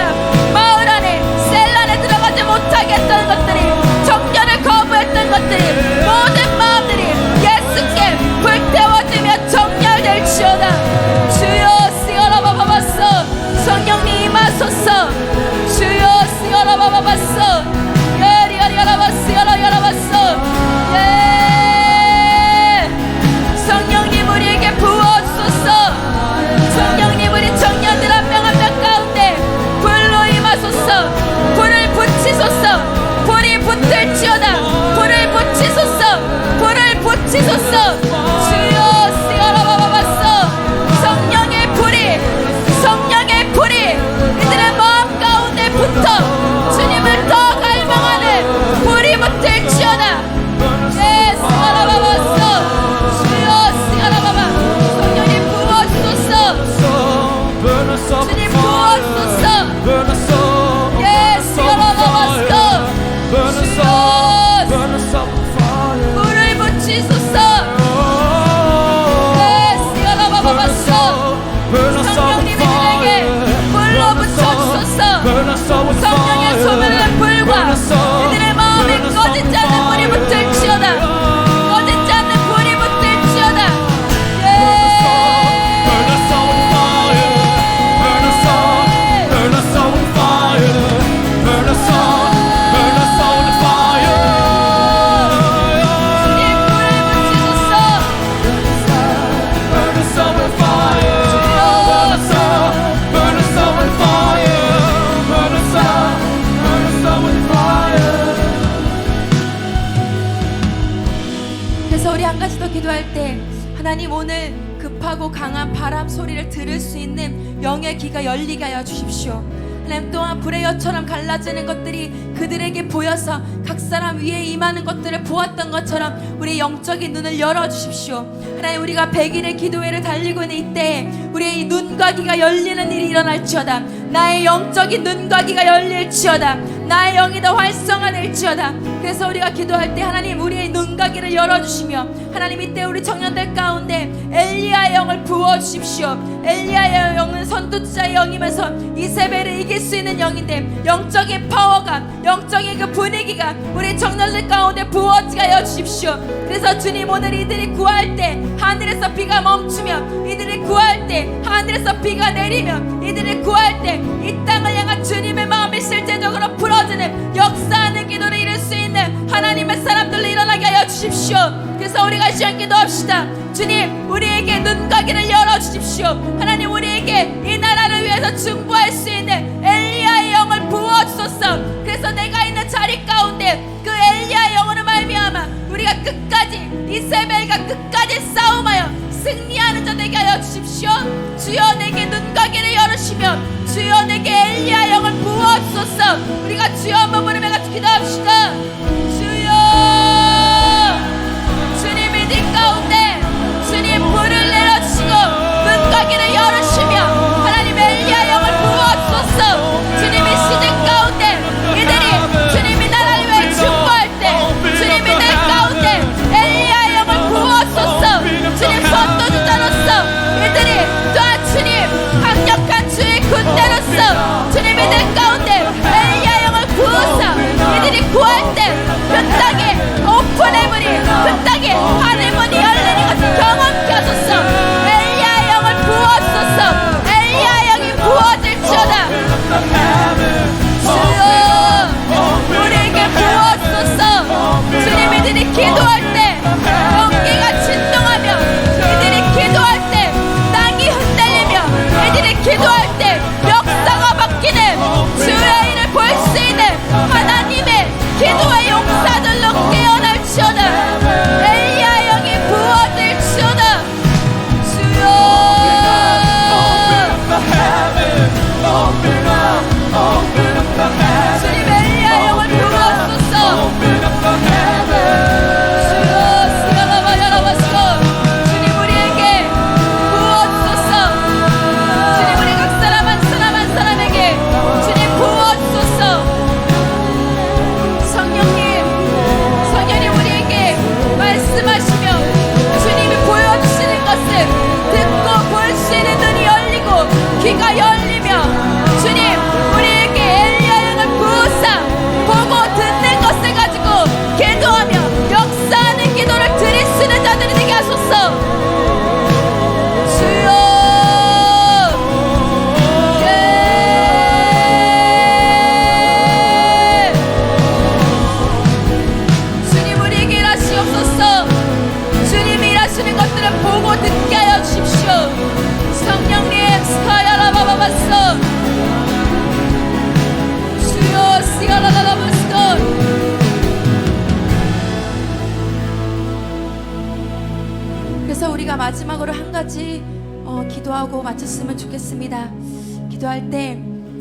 마을 안에 셀 안에 들어가지 못하겠다는 것들이 정렬을 거부했던 것들이 모든 마음들이 예수께 불태워지며 정렬될지어다. 주여 시어라바바바소. 성령님 임하소서. 주여 시어라바바바소. 예리아리아라바시어라야라바소. 성령님 우리에게 부어주소서. 성령님 우리 청년들 한 명 한 명 가운데 불로 임하소서. 불을 붙이소서. 불이 붙을지어다. 불을 붙이소서. 불을 붙이소서. 주여 시어라바바바소. 성령의 불이 성령의 불이 이들의 마음 가운데 붙어 주님을 더 갈망하는 불이 붙을지어다. 네 시어라바바소. 주여 시어라바바. 성령님 부어주소서. 주님 부어주소서. 예 시어라바바소. 주여 불을 붙이소서. 네 시어라바바소. 성령님 이들에게 불로 붙여주소서. 성령의 소멸한 불과 이들의 마음에 꺼지지 않는 불이 붙을지어다. 꺼지지 않는 불이 붙을지어다. 그래서 우리 한 가지 더 기도할 때 하나님 오늘 급하고 강한 바람 소리를 들을 수 있는 영의 귀가 열리게 하여 주십시오. 하나님 또한 불의 여처럼 갈라지는 것들이 그들에게 보여서 각 사람 위에 임하는 것들을 보았던 것처럼 우리의 영적인 눈을 열어주십시오. 하나님 우리가 100일의 기도회를 달리고 있는 이때에 우리의 눈과 귀가 열리는 일이 일어날지어다. 나의 영적인 눈과 귀가 열릴지어다. 나의 영이 더 활성화될지어다. 그래서 우리가 기도할 때 하나님 우리의 눈과 귀를 열어주시며 하나님 이때 우리 청년들 가운데 엘리야의 영을 부어주십시오. 엘리야의 영은 선두자의 영이면서 이세벨을 이길 수 있는 영인데 영적인 파워가 영적인 그 분위기가 우리 청년들 가운데 부어지게 하여 주십시오. 그래서 주님 오늘 이들이 구할 때 하늘에서 비가 멈추며 이들이 구할 때 하늘에서 비가 내리며 이들이 구할 때 이 땅을 향한 주님의 마음이 실제적으로 풀어지는 역사하는 기도를 이룰 수 있는 하나님의 사람들로 일어나게 하여 주십시오. 그래서 우리가 시간 기도합시다. 주님 우리에게 눈과 귀를 열어주십시오. 하나님 우리에게 이 나라를 위해서 중보할 수 있는 엘리야의 영을 부어주소서. 그래서 내가 있는 자리 가운데 그 엘리야의 영으로 말미암아 우리가 끝까지 이세벨과 끝까지 싸움하여 승리하는 자 되게 하여 주십시오. 주여 내게 눈과 귀를 열으시며 주여 내게 엘리야의 영을 부어주소서. 우리가 주여 한번 부르며 같이 기도합시다. 주여 주님 이들 가운데 주님 불을 내려주시고 눈과 귀를 열으시며 하나님 엘리야의 영을 부어주소서. 주님 이 시대 가운데 이들이 주님이 나라를 위해 중보할 때 주님 이들 가운데 엘리야의 영을 부어주소서. 주님 선도주자 시아라라라라바스톤 주여 시아라라라바스톤. 그래서 우리가 마지막으로 한 가지 기도하고 마쳤으면 좋겠습니다. 기도할 때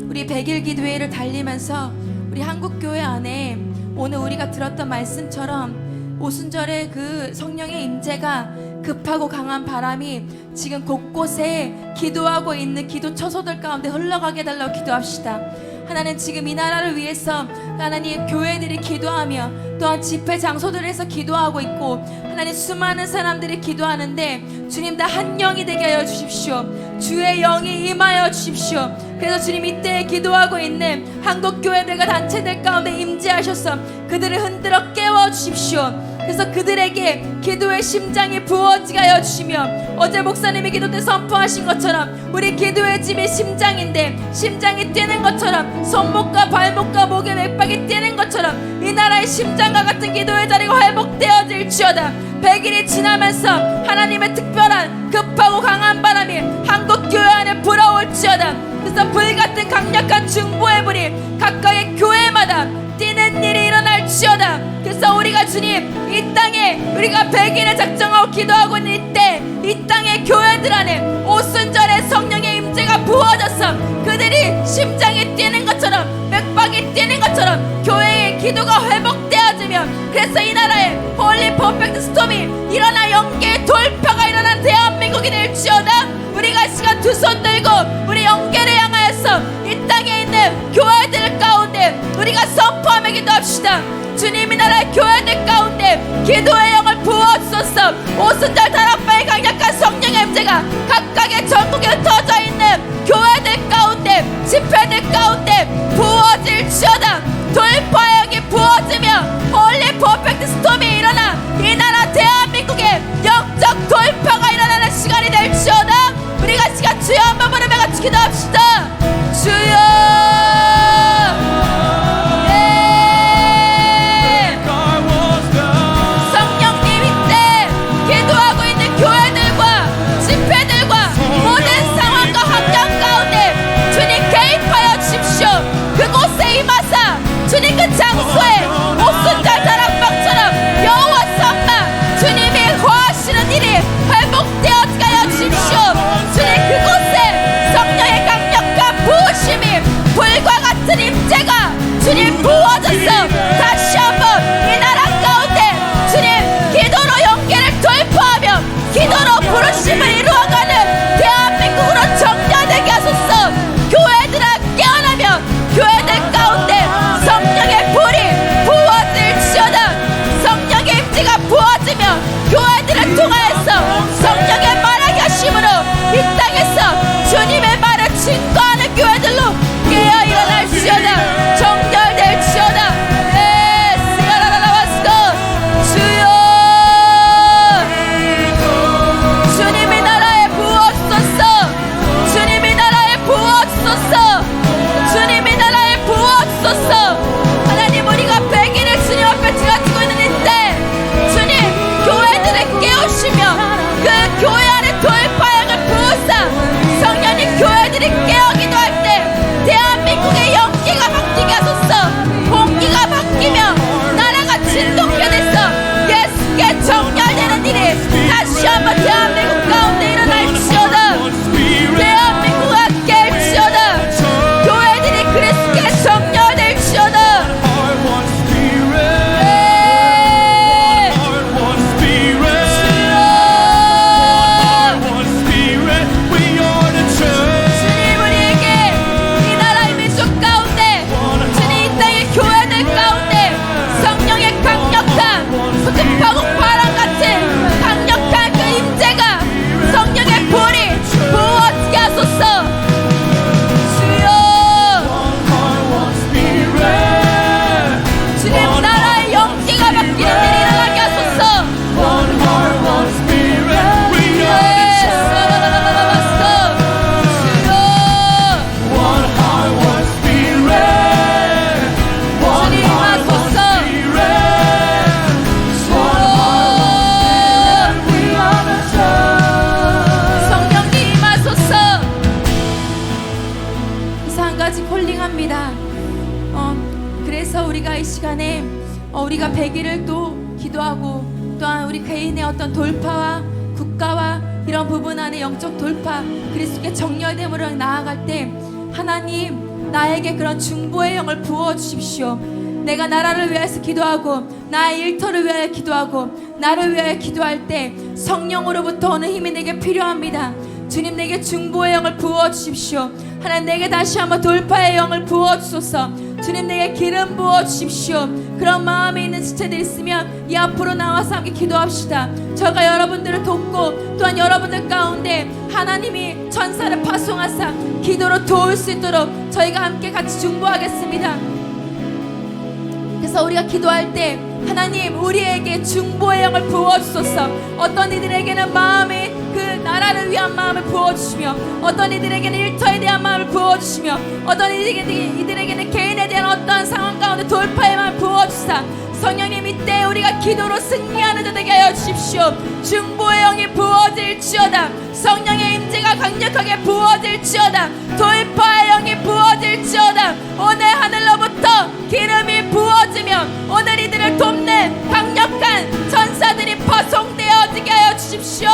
우리 100일 기도회를 달리면서 우리 한국교회 안에 오늘 우리가 들었던 말씀처럼 오순절에 그 성령의 임재가 급하고 강한 바람이 지금 곳곳에 기도하고 있는 기도 처소들 가운데 흘러가게 해달라고 기도합시다. 하나님, 지금 이 나라를 위해서 하나님 교회들이 기도하며 또한 집회 장소들에서 기도하고 있고 하나님 수많은 사람들이 기도하는데 주님 다 한 영이 되게 하여 주십시오. 주의 영이 임하여 주십시오. 그래서 주님 이때 기도하고 있는 한국 교회들과 단체들 가운데 임재하셔서 그들을 흔들어 깨워 주십시오. 그래서 그들에게 기도의 심장이 부어지게 하여 주시며 어제 목사님이 기도 때 선포하신 것처럼 우리 기도의 집이 심장인데 심장이 뛰는 것처럼 손목과 발목과 목의 맥박이 뛰는 것처럼 이 나라의 심장과 같은 기도의 자리가 회복되어질지어다. 100일이 지나면서 하나님의 특별한 급하고 강한 바람이 한국 교회 안에 불어올지어다. 그래서 불같은 강력한 중보의 불이 각각의 교회마다 뛰는 일이 일어날지어다. 그래서 우리가 주님 이 땅에 우리가 100일을 작정하고 기도하고 있는 이때 이 땅의 교회들 안에 오순절에 성령의 임재가 부어져서 그들이 심장이 뛰는 것처럼 맥박이 뛰는 것처럼 교회의 기도가 회복되어지며 그래서 이 나라에 홀리 퍼펙트 스톰이 일어나 영계의 돌파가 일어난 대한민국이 될지어다. 우리가 시간 두 손 들고 우리 영계를 향하여서 이 땅에 있는 교회들 가운데 우리가 선포하며 기도합시다. 주님 이 나라의 교회들 가운데 기도의 영을 부어주소서. 오순절 다락방의 강력한 성령의 임재가 각각의 전국에 흩어져 있는 교회들 가운데 집회들 가운데 부어질지어다. 돌파의 영이 부어지며 홀리 퍼펙트 스톰이 일어나 이 나라 대한민국에 영적 돌파가 일어나는 시간이 될지어다. 우리가 시간 주여 한번 부르며 같이 기도합시다. 주여 성령님 이때 기도하고 있는 우리가 100일을 또 기도하고 또한 우리 개인의 어떤 돌파와 국가와 이런 부분 안에 영적 돌파 그리스도께 정렬됨으로 나아갈 때 하나님 나에게 그런 중보의 영을 부어주십시오. 내가 나라를 위해서 기도하고 나의 일터를 위하여 기도하고 나를 위하여 기도할 때 성령으로부터 오는 힘이 내게 필요합니다. 주님 내게 중보의 영을 부어주십시오. 하나님 내게 다시 한번 돌파의 영을 부어주소서. 주님 내게 기름 부어주십시오. 그런 마음에 있는 지체들 있으면 이 앞으로 나와서 함께 기도합시다. 저가 여러분들을 돕고 또한 여러분들 가운데 하나님이 천사를 파송하사 기도로 도울 수 있도록 저희가 함께 같이 중보하겠습니다. 그래서 우리가 기도할 때 하나님 우리에게 중보의 영을 부어주소서. 어떤 이들에게는 마음의 그 나라를 위한 마음을 부어주시며 어떤 이들에게는 일터에 대한 마음을 부어주시며 어떤 이들에게는 개인에 대한 어떠한 상황 가운데 돌파의 마음을 부어주사 성령님 이때 우리가 기도로 승리하는 자 되게 하여 주십시오. 중보의 영이 부어질지어다. 성령의 임재가 강력하게 부어질지어다. 돌파의 영이 부어질지어다. 오늘 하늘로부터 기름이 부어지며 오늘 이들을 돕는 강력한 천사들이 파송되어지게 하여 주십시오.